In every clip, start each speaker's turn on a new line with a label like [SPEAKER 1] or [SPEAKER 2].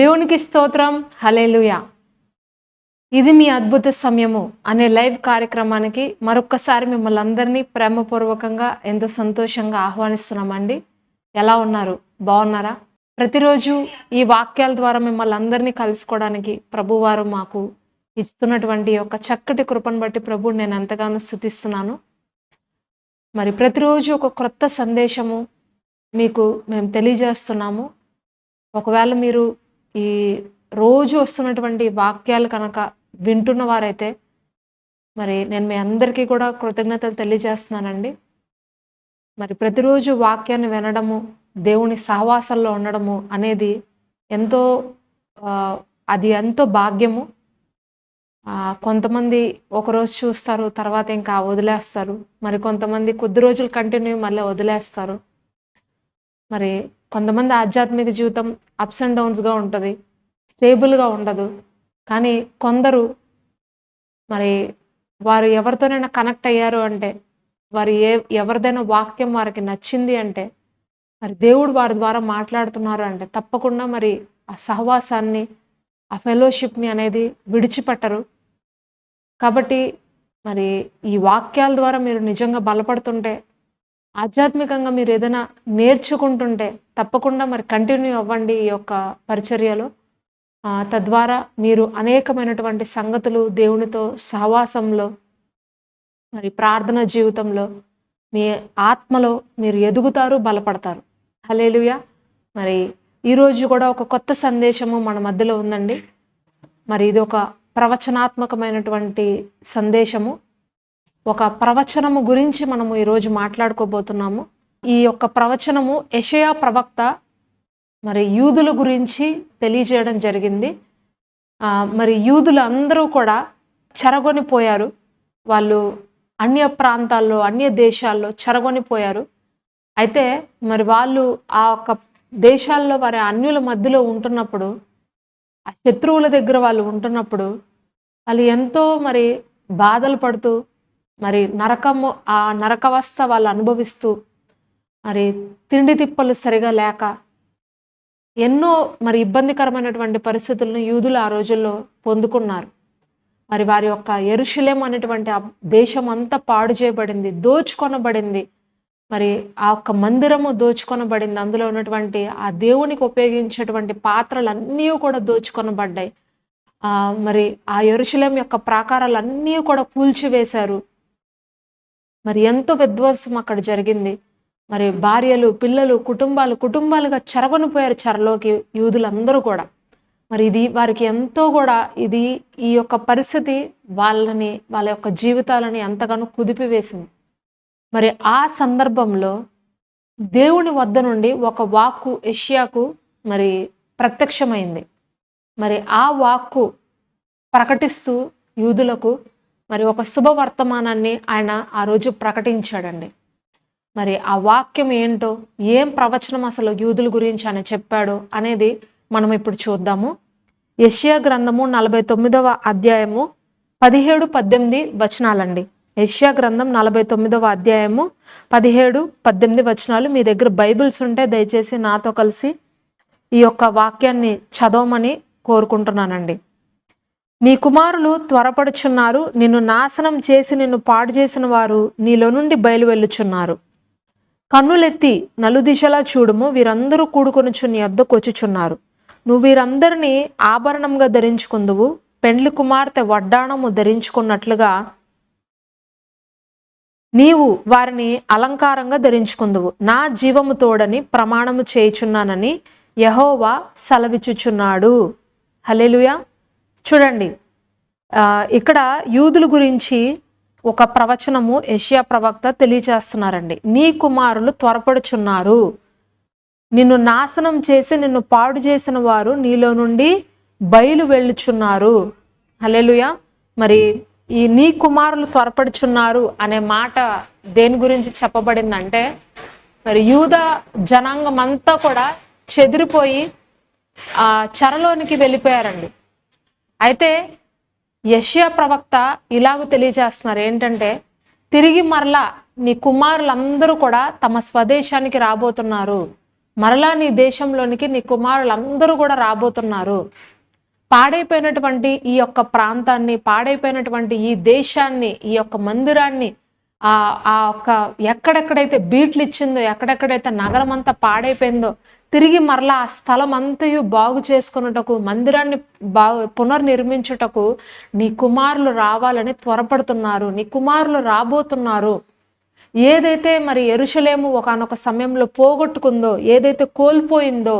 [SPEAKER 1] దేవునికి స్తోత్రం. హల్లెలూయా. ఇది మీ అద్భుత సమయము అనే లైవ్ కార్యక్రమానికి మరొక్కసారి మిమ్మల్ని అందరినీ ప్రేమపూర్వకంగా ఎంతో సంతోషంగా ఆహ్వానిస్తున్నామండి. ఎలా ఉన్నారు? బాగున్నారా? ప్రతిరోజు ఈ వాక్యాల ద్వారా మిమ్మల్ని అందరినీ కలుసుకోవడానికి ప్రభువారు మాకు ఇస్తున్నటువంటి ఒక చక్కటి కృపను బట్టి ప్రభువు నేను ఎంతగానో స్తుతిస్తున్నాను. మరి ప్రతిరోజు ఒక క్రొత్త సందేశము మీకు మేము తెలియజేస్తున్నాము. ఒకవేళ మీరు ఈ రోజు వస్తున్నటువంటి వాక్యాలు కనుక వింటున్న వారైతే మరి నేను మీ అందరికీ కూడా కృతజ్ఞతలు తెలియజేస్తున్నానండి. మరి ప్రతిరోజు వాక్యాన్ని వినడము, దేవుని సహవాసంలో ఉండడము అనేది ఎంతో అది ఎంతో భాగ్యము. కొంతమంది ఒకరోజు చూస్తారు, తర్వాత ఇంకా వదిలేస్తారు. మరి కొంతమంది కొద్ది రోజులు కంటిన్యూ మళ్ళీ వదిలేస్తారు. మరి కొంతమంది ఆధ్యాత్మిక జీవితం అప్స్ అండ్ డౌన్స్గా ఉంటుంది, స్టేబుల్గా ఉండదు. కానీ కొందరు మరి వారు ఎవరితోనైనా కనెక్ట్ అయ్యారు అంటే, వారు ఎవరిదైనా వాక్యం వారికి నచ్చింది అంటే, మరి దేవుడు వారి ద్వారా మాట్లాడుతున్నారు అంటే తప్పకుండా మరి ఆ సహవాసాన్ని, ఆ ఫెలోషిప్ని అనేది విడిచిపెట్టరు. కాబట్టి మరి ఈ వాక్యాల ద్వారా మీరు నిజంగా బలపడుతుంటే, ఆధ్యాత్మికంగా మీరు ఏదైనా నేర్చుకుంటుంటే తప్పకుండా మరి కంటిన్యూ అవ్వండి ఈ యొక్క పరిచర్యలో. తద్వారా మీరు అనేకమైనటువంటి సంగతులు దేవునితో సహవాసంలో, మరి ప్రార్థన జీవితంలో, మీ ఆత్మలో మీరు ఎదుగుతారు, బలపడతారు. హల్లెలూయా. మరి ఈరోజు కూడా ఒక కొత్త సందేశము మన మధ్యలో ఉందండి. మరి ఇది ఒక ప్రవచనాత్మకమైనటువంటి సందేశము. ఒక ప్రవచనము గురించి మనము ఈరోజు మాట్లాడుకోబోతున్నాము. ఈ యొక్క ప్రవచనము యెషయా ప్రవక్త మరి యూదుల గురించి తెలియజేయడం జరిగింది. మరి యూదులు అందరూ కూడా చెరగొనిపోయారు. వాళ్ళు అన్య ప్రాంతాల్లో, అన్య దేశాల్లో చెరగొనిపోయారు. అయితే మరి వాళ్ళు ఆ యొక్క దేశాల్లో వారి అన్యుల మధ్యలో ఉంటున్నప్పుడు, ఆ శత్రువుల దగ్గర వాళ్ళు ఉంటున్నప్పుడు వాళ్ళు ఎంతో మరి బాధలు పడుతూ, మరి ఆ నరకవస్థ వాళ్ళు అనుభవిస్తూ, మరి తిండి తిప్పలు సరిగా లేక ఎన్నో మరి ఇబ్బందికరమైనటువంటి పరిస్థితులను యూదులు ఆ రోజుల్లో పొందుకున్నారు. మరి వారి యొక్క యెరూషలేము అనేటువంటి ఆ దేశం అంతా పాడు చేయబడింది, దోచుకొనబడింది. మరి ఆ యొక్క మందిరము దోచుకొనబడింది. అందులో ఉన్నటువంటి ఆ దేవునికి ఉపయోగించేటువంటి పాత్రలన్నీ కూడా దోచుకొనబడ్డాయి. మరి ఆ యెరూషలేము యొక్క ప్రాకారాలన్నీ కూడా కూల్చివేశారు. మరి ఎంతో విధ్వంసం అక్కడ జరిగింది. మరి భార్యలు, పిల్లలు, కుటుంబాలుగా చెరగొనిపోయారు చెరలోకి యూదులందరూ కూడా. మరి ఇది వారికి ఎంతో కూడా ఈ యొక్క పరిస్థితి వాళ్ళ యొక్క జీవితాలని ఎంతగానో కుదిపివేసింది. మరి ఆ సందర్భంలో దేవుని వద్ద నుండి ఒక వాక్కు యెషయాకు మరి ప్రత్యక్షమైంది. మరి ఆ వాక్కు ప్రకటిస్తూ యూదులకు మరి ఒక శుభవర్తమానాన్ని ఆయన ఆ రోజు ప్రకటించాడండి. మరి ఆ వాక్యం ఏంటో, ఏం ప్రవచనం అసలు యూదుల గురించి ఆయన చెప్పాడు అనేది మనం ఇప్పుడు చూద్దాము. యెషయా గ్రంథము 49వ అధ్యాయము 17, 18 వచనాలండి. యెషయా గ్రంథం 49వ అధ్యాయము 17, 18 వచనాలు. మీ దగ్గర బైబిల్స్ ఉంటే దయచేసి నాతో కలిసి ఈ యొక్క వాక్యాన్ని చదవమని కోరుకుంటున్నానండి. నీ కుమారులు త్వరపడుచున్నారు, నిన్ను నాశనం చేసి నిన్ను పాడు చేసిన వారు నీలో నుండి బయలు వెళ్ళుచున్నారు. కన్నులెత్తి నలుదిశలా చూడుము, వీరందరూ కూడుకొనుచు నీ వద్దకు వచ్చుచున్నారు. నువ్వు వీరందరినీ ఆభరణంగా ధరించుకుందువు, పెండ్లి కుమార్తె వడ్డాణము ధరించుకున్నట్లుగా నీవు వారిని అలంకారంగా ధరించుకుందువు. నా జీవము తోడని ప్రమాణము చేయుచున్నానని యెహోవా సెలవిచ్చుచున్నాడు. హల్లెలూయా. చూడండి, ఇక్కడ యూదుల గురించి ఒక ప్రవచనము యెషయా ప్రవక్త తెలియచేస్తున్నారండి. నీ కుమారులు త్వరపడుచున్నారు, నిన్ను నాశనం చేసి నిన్ను పాడు చేసిన వారు నీలో నుండి బయలు వెళ్ళుచున్నారు. హల్లెలూయా. మరి ఈ నీ కుమారులు త్వరపడుచున్నారు అనే మాట దేని గురించి చెప్పబడిందంటే, మరి యూదా జనాంగం అంతా కూడా చెదిరిపోయి చెరలోనికి వెళ్ళిపోయారండి. అయితే యెషయా ప్రవక్త ఇలాగ తెలియజేస్తున్నారు ఏంటంటే, తిరిగి మరలా నీ కుమారులందరూ కూడా తమ స్వదేశానికి రాబోతున్నారు. మరలా నీ దేశంలోనికి నీ కుమారులందరూ కూడా రాబోతున్నారు. పాడైపోయినటువంటి ఈ యొక్క ప్రాంతాన్ని, పాడైపోయినటువంటి ఈ దేశాన్ని, ఈ యొక్క మందిరాన్ని, ఆ ఒక్క ఎక్కడెక్కడైతే బీట్లు ఇచ్చిందో, ఎక్కడెక్కడైతే నగరం అంతా పాడైపోయిందో తిరిగి మరలా ఆ స్థలం అంతయు బాగు చేసుకున్నటకు, మందిరాన్ని పునర్నిర్మించుటకు నీ కుమారులు రావాలని త్వరపడుతున్నారు. నీ కుమారులు రాబోతున్నారు. ఏదైతే మరి యెరూషలేము ఒకానొక సమయంలో పోగొట్టుకుందో, ఏదైతే కోల్పోయిందో,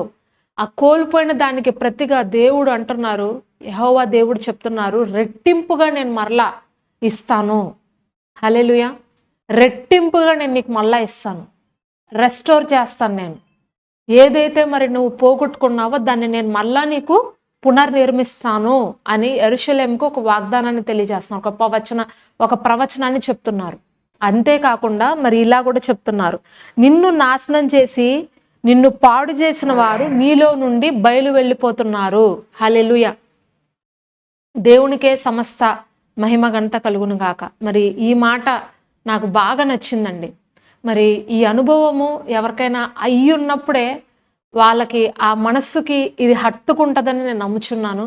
[SPEAKER 1] ఆ కోల్పోయిన దానికి ప్రతిగా దేవుడు అంటున్నారు, యెహోవా దేవుడు చెప్తున్నారు, రెట్టింపుగా నేను మరలా ఇస్తాను. హల్లెలూయా. రెట్టింపుగా నేను నీకు మళ్ళా ఇస్తాను, రెస్టోర్ చేస్తాను. నేను ఏదైతే మరి నువ్వు పోగొట్టుకున్నావో దాన్ని నేను మళ్ళా నీకు పునర్నిర్మిస్తాను అని యెరూషలేముకు ఒక వాగ్దానాన్ని తెలియజేస్తున్నారు, ఒక ప్రవచనాన్ని చెప్తున్నారు. అంతేకాకుండా మరి ఇలా కూడా చెప్తున్నారు, నిన్ను నాశనం చేసి నిన్ను పాడు చేసిన వారు నీలో నుండి బయలు వెళ్ళిపోతున్నారు. హల్లెలూయా. దేవునికే సమస్త మహిమ ఘనత కలుగును గాక. మరి ఈ మాట నాకు బాగా నచ్చిందండి. మరి ఈ అనుభవము ఎవరికైనా అయ్యున్నప్పుడే వాళ్ళకి ఆ మనస్సుకి ఇది హత్తుకుంటుందని నేను నమ్ముచున్నాను.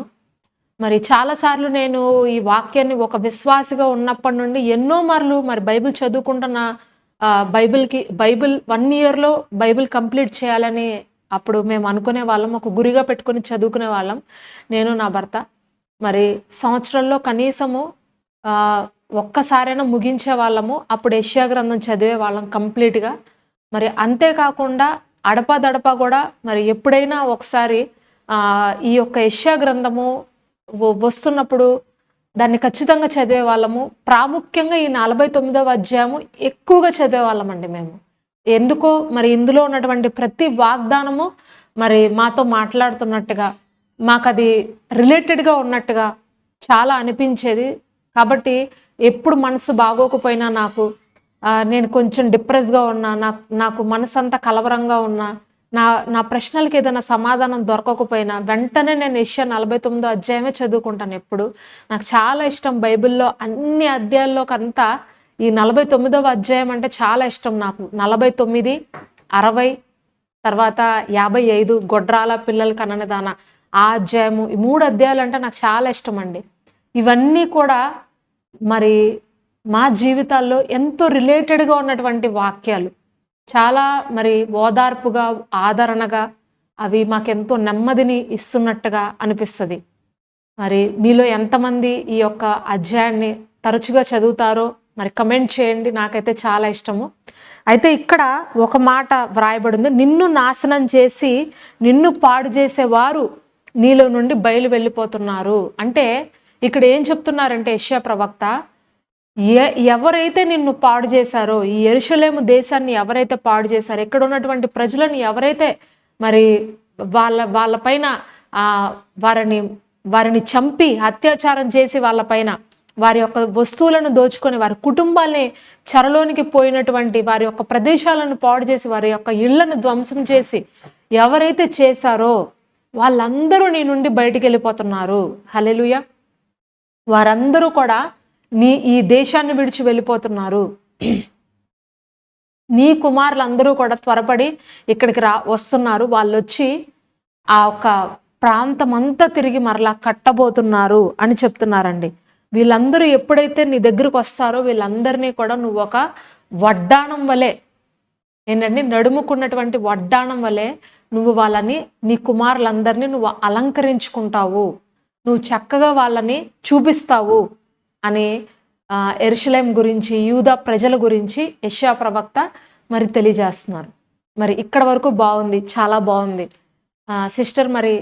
[SPEAKER 1] మరి చాలాసార్లు నేను ఈ వాక్యాన్ని ఒక విశ్వాసిగా ఉన్నప్పటి నుండి ఎన్నో మార్లు మరి బైబిల్ చదువుకుంటున్న, బైబిల్ 1 ఇయర్లో బైబిల్ కంప్లీట్ చేయాలని అప్పుడు మేము అనుకునే వాళ్ళం, ఒక గురిగా పెట్టుకొని చదువుకునే వాళ్ళం, నేను నా భర్త. మరి సంవత్సరంలో కనీసము ఒక్కసారైనా ముగించే వాళ్ళము. అప్పుడు యెషయా గ్రంథం చదివే వాళ్ళం కంప్లీట్గా. మరి అంతేకాకుండా అడపాదడపా కూడా మరి ఎప్పుడైనా ఒకసారి ఈ యొక్క యెషయా గ్రంథము వస్తున్నప్పుడు దాన్ని ఖచ్చితంగా చదివే వాళ్ళము. ప్రాముఖ్యంగా ఈ 49వ అధ్యాయము ఎక్కువగా చదివే వాళ్ళమండి మేము. ఎందుకో మరి ఇందులో ఉన్నటువంటి ప్రతి వాగ్దానము మరి మాతో మాట్లాడుతున్నట్టుగా, మాకు అది రిలేటెడ్గా ఉన్నట్టుగా చాలా అనిపించేది. కాబట్టి ఎప్పుడు మనసు బాగోకపోయినా, నేను కొంచెం డిప్రెస్గా ఉన్నా, నాకు మనసు అంతా కలవరంగా ఉన్నా, నా ప్రశ్నలకి ఏదైనా సమాధానం దొరకకపోయినా వెంటనే నేను యెషయా 49వ అధ్యాయమే చదువుకుంటాను ఎప్పుడు. నాకు చాలా ఇష్టం బైబిల్లో అన్ని అధ్యాయాల్లోకంతా ఈ 49వ అధ్యాయం అంటే చాలా ఇష్టం నాకు. 49, 60, తర్వాత 55 గొడ్రాల పిల్లలు కననిదాన ఆ అధ్యాయము, ఈ 3 అధ్యాయాలు అంటే నాకు చాలా ఇష్టం అండి. ఇవన్నీ కూడా మరి మా జీవితాల్లో ఎంతో రిలేటెడ్గా ఉన్నటువంటి వాక్యాలు, చాలా మరి ఓదార్పుగా, ఆదరణగా, అవి మాకెంతో నెమ్మదిని ఇస్తున్నట్టుగా అనిపిస్తుంది. మరి మీలో ఎంతమంది ఈ యొక్క అధ్యాయాన్ని తరచుగా చదువుతారో మరి కమెంట్ చేయండి. నాకైతే చాలా ఇష్టము. అయితే ఇక్కడ ఒక మాట వ్రాయబడింది, నిన్ను నాశనం చేసి నిన్ను పాడు చేసేవారు నీలో నుండి బయలు వెళ్ళిపోతున్నారు. అంటే ఇక్కడ ఏం చెప్తున్నారంటే యెషయా ప్రవక్త, ఎవరైతే నిన్ను పాడు చేశారో, ఈ యెరూషలేము దేశాన్ని ఎవరైతే పాడు చేశారో, ఇక్కడ ఉన్నటువంటి ప్రజలను ఎవరైతే మరి వాళ్ళ పైన వారిని చంపి అత్యాచారం చేసి వాళ్ళపైన వారి యొక్క వస్తువులను దోచుకొని వారి కుటుంబాల్ని చెరలోనికి పోయినటువంటి వారి యొక్క ప్రదేశాలను పాడు చేసి వారి యొక్క ఇళ్లను ధ్వంసం చేసి ఎవరైతే చేశారో వాళ్ళందరూ నీ నుండి బయటికి వెళ్ళిపోతున్నారు. హల్లెలూయా. వారందరూ కూడా ఈ దేశాన్ని విడిచి వెళ్ళిపోతున్నారు. నీ కుమారులందరూ కూడా త్వరపడి ఇక్కడికి వస్తున్నారు. వాళ్ళు వచ్చి ఆ ఒక ప్రాంతం అంతా తిరిగి మరలా కట్టబోతున్నారు అని చెప్తున్నారండి. వీళ్ళందరూ ఎప్పుడైతే నీ దగ్గరకు వస్తారో వీళ్ళందరినీ కూడా నువ్వు ఒక వడ్డాణం వలె, ఏంటంటే నడుముకున్నటువంటి వడ్డాణం వలె నువ్వు వాళ్ళని, నీ కుమారులందరినీ నువ్వు అలంకరించుకుంటావు, నువ్వు చక్కగా వాళ్ళని చూపిస్తావు అని యెరూషలేము గురించి, యూదా ప్రజల గురించి యెషయా ప్రవక్త మరి తెలియజేస్తున్నారు. మరి ఇక్కడ వరకు బాగుంది, చాలా బాగుంది సిస్టర్. మరి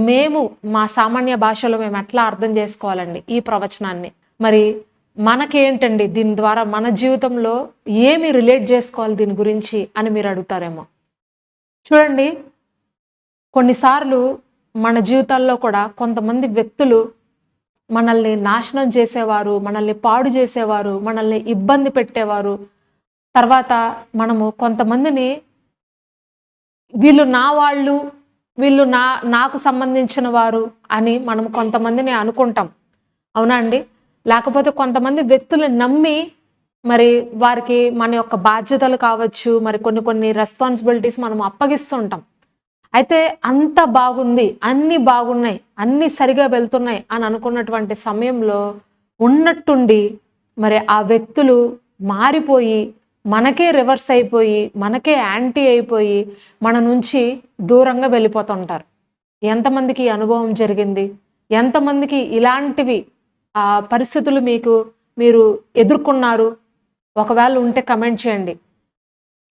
[SPEAKER 1] మేము మా సామాన్య భాషలో మేము ఎట్లా అర్థం చేసుకోవాలండి ఈ ప్రవచనాన్ని? మరి మనకేంటండి దీని ద్వారా మన జీవితంలో ఏమి రిలేట్ చేసుకోవాలి దీని గురించి అని మీరు అడుగుతారేమో. చూడండి, కొన్నిసార్లు మన జీవితాల్లో కూడా కొంతమంది వ్యక్తులు మనల్ని నాశనం చేసేవారు, మనల్ని పాడు చేసేవారు, మనల్ని ఇబ్బంది పెట్టేవారు. తర్వాత మనము కొంతమందిని వీళ్ళు నా వాళ్ళు, వీళ్ళు నాకు సంబంధించిన వారు అని మనం కొంతమందిని అనుకుంటాం, అవునా అండి? లేకపోతే కొంతమంది వ్యక్తులను నమ్మి మరి వారికి మన యొక్క బాధ్యతలు కావచ్చు, మరి కొన్ని కొన్ని రెస్పాన్సిబిలిటీస్ మనం అప్పగిస్తుంటాం. అయితే అంత బాగుంది, అన్నీ బాగున్నాయి, అన్నీ సరిగా వెళ్తున్నాయి అని అనుకున్నటువంటి సమయంలో ఉన్నట్టుండి మరి ఆ వ్యక్తులు మారిపోయి, మనకే రివర్స్ అయిపోయి, మనకే యాంటీ అయిపోయి, మన నుంచి దూరంగా వెళ్ళిపోతుంటారు. ఎంతమందికి ఈ అనుభవం జరిగింది? ఎంతమందికి ఇలాంటివి పరిస్థితులు మీరు ఎదుర్కొన్నారు? ఒకవేళ ఉంటే కమెంట్ చేయండి.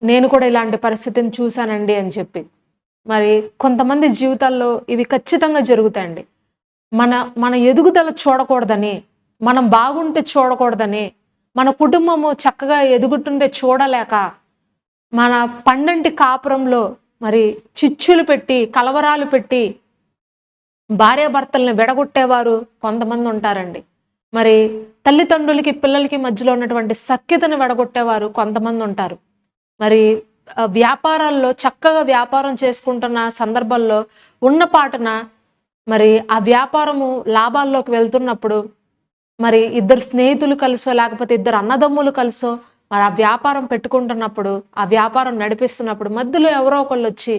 [SPEAKER 1] నేను కూడా ఇలాంటి పరిస్థితిని చూసానండి అని చెప్పి. మరి కొంతమంది జీవితాల్లో ఇవి ఖచ్చితంగా జరుగుతాయండి. మన మన ఎదుగుదల చూడకూడదని, మనం బాగుంటే చూడకూడదని, మన కుటుంబము చక్కగా ఎదుగుతుంటే చూడలేక, మన పండంటి కాపురంలో మరి చిచ్చులు పెట్టి, కలవరాలు పెట్టి, భార్యాభర్తల్ని విడగొట్టేవారు కొంతమంది ఉంటారండి. మరి తల్లిదండ్రులకి, పిల్లలకి మధ్యలో ఉన్నటువంటి సఖ్యతను విడగొట్టేవారు కొంతమంది ఉంటారు. మరి వ్యాపారాల్లో చక్కగా వ్యాపారం చేసుకుంటున్న సందర్భాల్లో ఉన్న పాటున మరి ఆ వ్యాపారము లాభాల్లోకి వెళ్తున్నప్పుడు మరి ఇద్దరు స్నేహితులు కలిసో లేకపోతే ఇద్దరు అన్నదమ్ములు కలిసో మరి ఆ వ్యాపారం పెట్టుకుంటున్నప్పుడు, ఆ వ్యాపారం నడిపిస్తున్నప్పుడు మధ్యలో ఎవరో ఒకళ్ళు వచ్చి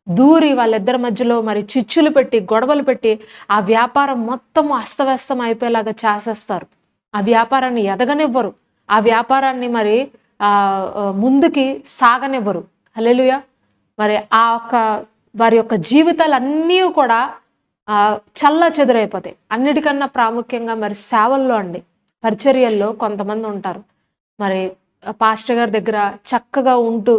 [SPEAKER 1] దూరి వాళ్ళిద్దరి మధ్యలో మరి చిచ్చులు పెట్టి, గొడవలు పెట్టి ఆ వ్యాపారం మొత్తం అస్తవ్యస్తం అయిపోయేలాగా చేసేస్తారు. ఆ వ్యాపారాన్ని ఎదగనివ్వరు. ఆ వ్యాపారాన్ని మరి ముందుకి సాగనివ్వరు. హల్లెలూయా! మరి వారి యొక్క జీవితాలన్నీ కూడా చెల్లాచెదురైపోతాయి. అన్నిటికన్నా ప్రాముఖ్యంగా మరి సేవల్లో అండి, పరిచర్యల్లో కొంతమంది ఉంటారు. మరి పాస్టర్ గారి దగ్గర చక్కగా ఉంటూ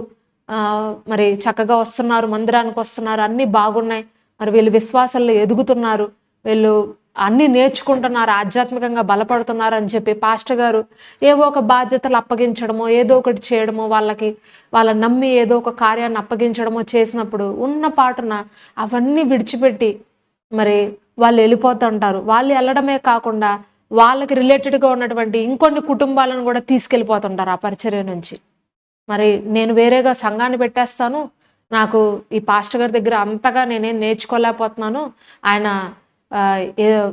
[SPEAKER 1] మరి చక్కగా వస్తున్నారు, మందిరానికి వస్తున్నారు, అన్నీ బాగున్నాయి. మరి వీళ్ళు విశ్వాసంలో ఎదుగుతున్నారు, వీళ్ళు అన్నీ నేర్చుకుంటున్నారు, ఆధ్యాత్మికంగా బలపడుతున్నారు అని చెప్పి పాస్టర్ గారు ఏవో ఒక బాధ్యతలు అప్పగించడమో, ఏదో ఒకటి చేయడమో, వాళ్ళని నమ్మి ఏదో ఒక కార్యాన్ని అప్పగించడమో చేసినప్పుడు ఉన్న పాటున అవన్నీ విడిచిపెట్టి మరి వాళ్ళు వెళ్ళిపోతుంటారు. వాళ్ళు వెళ్ళడమే కాకుండా వాళ్ళకి రిలేటెడ్‌గా ఉన్నటువంటి ఇంకొన్ని కుటుంబాలను కూడా తీసుకెళ్ళిపోతుంటారు ఆ పరిచర్య నుంచి. మరి నేను వేరేగా సంఘాన్ని పెట్టేస్తాను. నాకు ఈ పాస్టర్ గారి దగ్గర అంతగా నేనేం నేర్చుకోలేకపోతున్నాను. ఆయన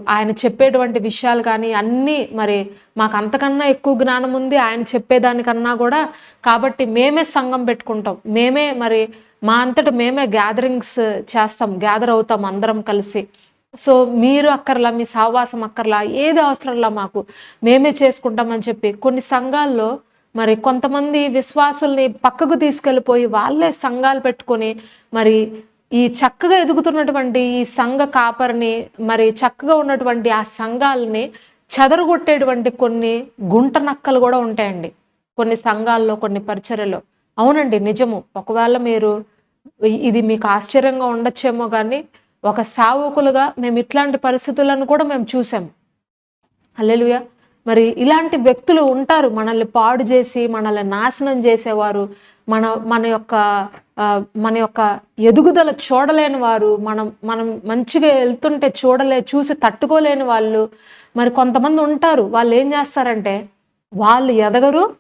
[SPEAKER 1] ఆయన చెప్పేటువంటి విషయాలు కానీ అన్నీ మరి మాకు అంతకన్నా ఎక్కువ జ్ఞానం ఉంది ఆయన చెప్పేదానికన్నా కూడా. కాబట్టి మేమే సంఘం పెట్టుకుంటాం. మేమే మరి మా అంతట మేమే గ్యాదరింగ్స్ చేస్తాం. గ్యాదర్ అవుతాం అందరం కలిసి. సో మీరు అక్కర్లా, మీ సహవాసం అక్కర్లా, ఏది అవసరంలా మాకు మేమే చేసుకుంటామని చెప్పి కొన్ని సంఘాల్లో మరి కొంతమంది విశ్వాసుల్ని పక్కకు తీసుకెళ్ళిపోయి వాళ్ళే సంఘాలు పెట్టుకొని మరి ఈ చక్కగా ఎదుగుతున్నటువంటి ఈ సంఘ కాపరిని మరి చక్కగా ఉన్నటువంటి ఆ సంఘాలని చెదరగొట్టేటువంటి కొన్ని గుంట నక్కలు కూడా ఉంటాయండి కొన్ని సంఘాల్లో, కొన్ని పరిచర్యలో. అవునండి, నిజము. ఒకవేళ ఇది మీకు ఆశ్చర్యంగా ఉండొచ్చేమో కానీ ఒక సేవకులుగా మేము ఇట్లాంటి పరిస్థితులను కూడా మేము చూసాం. హల్లెలూయా! మరి ఇలాంటి వ్యక్తులు ఉంటారు. మనల్ని పాడు చేసి, మనల్ని నాశనం చేసేవారు. మన మన యొక్క మన యొక్క ఎదుగుదల చూడలేని వారు, మనం మంచిగా వెళ్తుంటే చూసి తట్టుకోలేని వాళ్ళు మరి కొంతమంది ఉంటారు. వాళ్ళు ఏం చేస్తారంటే, వాళ్ళు ఎదగరు,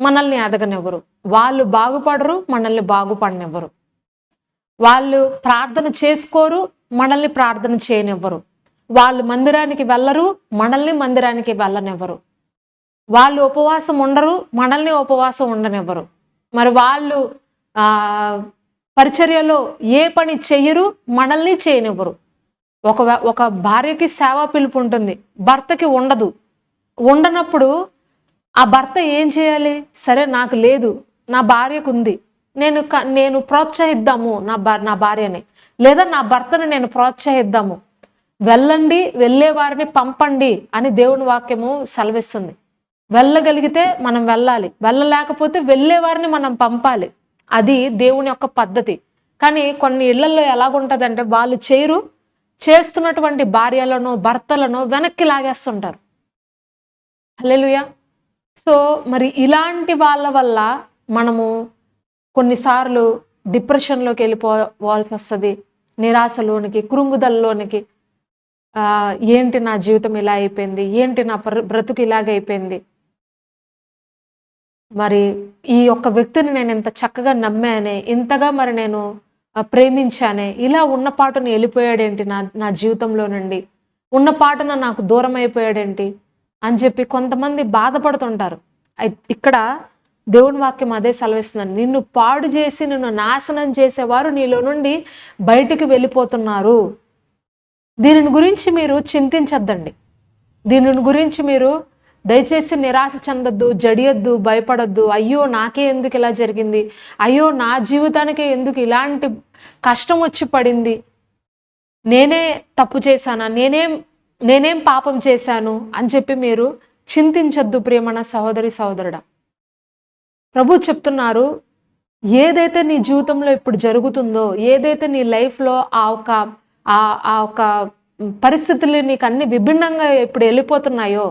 [SPEAKER 1] మనల్ని ఎదగనివ్వరు. వాళ్ళు బాగుపడరు, మనల్ని బాగుపడనివ్వరు. వాళ్ళు ప్రార్థన చేసుకోరు, మనల్ని ప్రార్థన చేయనివ్వరు. వాళ్ళు మందిరానికి వెళ్ళరు, మనల్ని మందిరానికి వెళ్ళనివ్వరు. వాళ్ళు ఉపవాసం ఉండరు, మనల్ని ఉపవాసం ఉండనివ్వరు. మరి వాళ్ళు పరిచర్యలో ఏ పని చెయ్యరు, మనల్ని చేయనివ్వరు. ఒక భార్యకి సేవా పిలుపు ఉంటుంది, భర్తకి ఉండదు. ఉండనప్పుడు ఆ భర్త ఏం చేయాలి? సరే నాకు లేదు, నా భార్యకుంది, నేను ప్రోత్సహిద్దాము నా భార్యని, లేదా నా భర్తను నేను ప్రోత్సహిద్దాము. వెళ్ళండి, వెళ్ళే వారిని పంపండి అని దేవుని వాక్యము సెలవిస్తుంది. వెళ్ళగలిగితే మనం వెళ్ళాలి, వెళ్ళలేకపోతే వెళ్ళే వారిని మనం పంపాలి. అది దేవుని యొక్క పద్ధతి. కానీ కొన్ని ఇళ్లలో ఎలాగుంటదంటే వాళ్ళు చేస్తున్నటువంటి భార్యలను, భర్తలను వెనక్కి లాగేస్తుంటారు. హల్లెలూయా! సో మరి ఇలాంటి వాళ్ళ వల్ల మనము కొన్నిసార్లు డిప్రెషన్‌లోకి వెళ్ళిపోవాల్సి వస్తది. నిరాశలోనికి, కృంగుదలలోనికి. ఏంటి నా జీవితం ఇలా అయిపోయింది? ఏంటి నా బ్రతుకు ఇలాగైపోయింది? మరి ఈ యొక్క వ్యక్తిని నేను ఇంత చక్కగా నమ్మానే, ఇంతగా మరి నేను ప్రేమించానే, ఇలా ఉన్న పాటున వెళ్ళిపోయాడేంటి నా జీవితంలో నుండి? ఉన్న పాటున నాకు దూరం అయిపోయాడేంటి? అని చెప్పి కొంతమంది బాధపడుతుంటారు. ఇక్కడ దేవుని వాక్యం అదే సెలవిస్తున్నాను. నిన్ను పాడు చేసి నిన్ను నాశనం చేసేవారు నీలో నుండి బయటికి వెళ్ళిపోతున్నారు. దీనిని గురించి మీరు చింతించొద్దండి. దీనిని గురించి మీరు దయచేసి నిరాశ చెందొద్దు, జడియొద్దు, భయపడొద్దు. అయ్యో! నాకే ఎందుకు ఇలా జరిగింది? అయ్యో! నా జీవితానికే ఎందుకు ఇలాంటి కష్టం వచ్చి పడింది? నేనే తప్పు చేశానా? నేనేం పాపం చేశాను? అని చెప్పి మీరు చింతించొద్దు ప్రియమైన సహోదరి, సహోదరుడా. ప్రభు చెప్తున్నారు, ఏదైతే నీ జీవితంలో ఇప్పుడు జరుగుతుందో, ఏదైతే నీ లైఫ్‌లో ఆ ఒక పరిస్థితులు నీకు అన్ని విభిన్నంగా ఇప్పుడు వెళ్ళిపోతున్నాయో,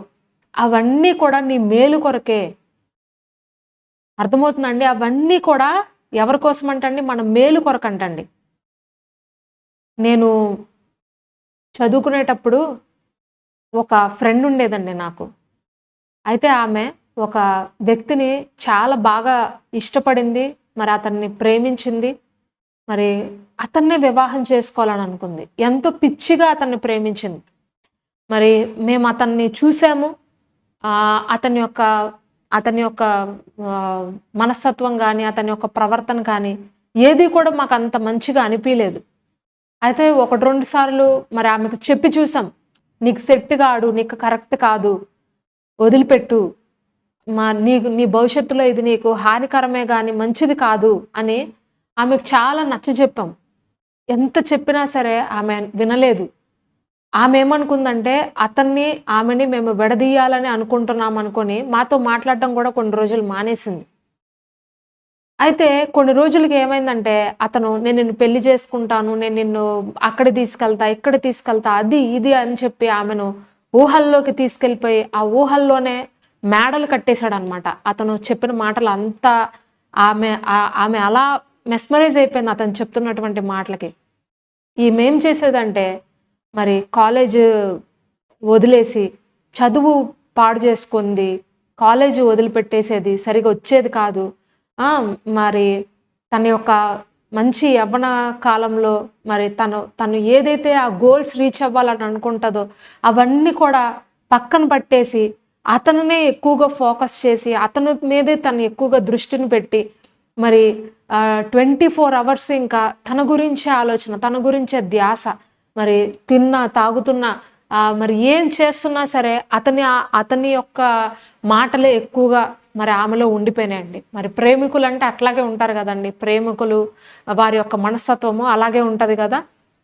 [SPEAKER 1] అవన్నీ కూడా నీ మేలు కొరకే. అర్థమవుతుందండి? అవన్నీ కూడా ఎవరి కోసమంటండి? మన మేలు కొరకంటండి. నేను చదువుకునేటప్పుడు ఒక ఫ్రెండ్ ఉండేదండి నాకు. అయితే ఆమె ఒక వ్యక్తిని చాలా బాగా ఇష్టపడింది. మరి అతన్ని ప్రేమించింది. మరి అతన్నే వివాహం చేసుకోవాలని అనుకుంది. ఎంతో పిచ్చిగా అతన్ని ప్రేమించింది. మరి మేము అతన్ని చూసాము. అతని యొక్క అతని యొక్క మనస్తత్వం గాని, అతని యొక్క ప్రవర్తన కానీ ఏది కూడా మాకంత మంచిగా అనిపియలేదు. అయితే 1, 2 సార్లు మరి ఆమెకు చెప్పి చూసాం. "నీకు సెట్ గాడు. నీకు కరెక్ట్ కాదు. వదిలిపెట్టు. నీ భవిష్యత్తులో ఇది నీకు హానికరమే గాని మంచిది కాదు" అని ఆమెకు చాలా నచ్చజెప్పాం. ఎంత చెప్పినా సరే ఆమె వినలేదు. ఆమె ఏమనుకుందంటే ఆమెని మేము విడదీయాలని అనుకుంటున్నాం అనుకోని మాతో మాట్లాడడం కూడా కొన్ని రోజులు మానేసింది. అయితే కొన్ని రోజులకి ఏమైందంటే నేను నిన్ను పెళ్లి చేసుకుంటాను. నేను నిన్ను అక్కడికి తీసుకెళ్తా, ఇక్కడ తీసుకెళ్తా అది ఇది అని చెప్పి ఆమెను ఊహల్లోకి తీసుకెళ్ళిపోయి ఆ ఊహల్లోనే మేడలు కట్టేశాడనమాట. అతను చెప్పిన మాటలు అంతా ఆమె అలా మెస్మరైజ్ అయిపోయింది అతను చెప్తున్నటువంటి మాటలకి. ఈమేం చేసేదంటే మరి కాలేజు వదిలేసి, చదువు పాడు చేసుకుంది. కాలేజు వదిలిపెట్టేసేది. సరిగ్గా వచ్చేది కాదు. మరి తన యొక్క మంచి యవ్వన కాలంలో మరి తను ఏదైతే ఆ గోల్స్ రీచ్ అవ్వాలని అనుకుంటదో, అవన్నీ కూడా పక్కన పట్టేసి, అతనినే ఎక్కువగా ఫోకస్ చేసి, అతని మీదే తను ఎక్కువగా దృష్టిని పెట్టి, మరి 24 అవర్స్ ఇంకా తన గురించే ఆలోచన, తన గురించే ధ్యాస. మరి తిన్నా, తాగుతున్నా మరి ఏం చేస్తున్నా సరే అతని యొక్క మాటలే ఎక్కువగా మరి ఆమెలో ఉండిపోయినాయండి. మరి ప్రేమికులంటే అట్లాగే ఉంటారు గదండీ! ప్రేమికులు వారి యొక్క మనస్తత్వము అలాగే ఉంటది గదా!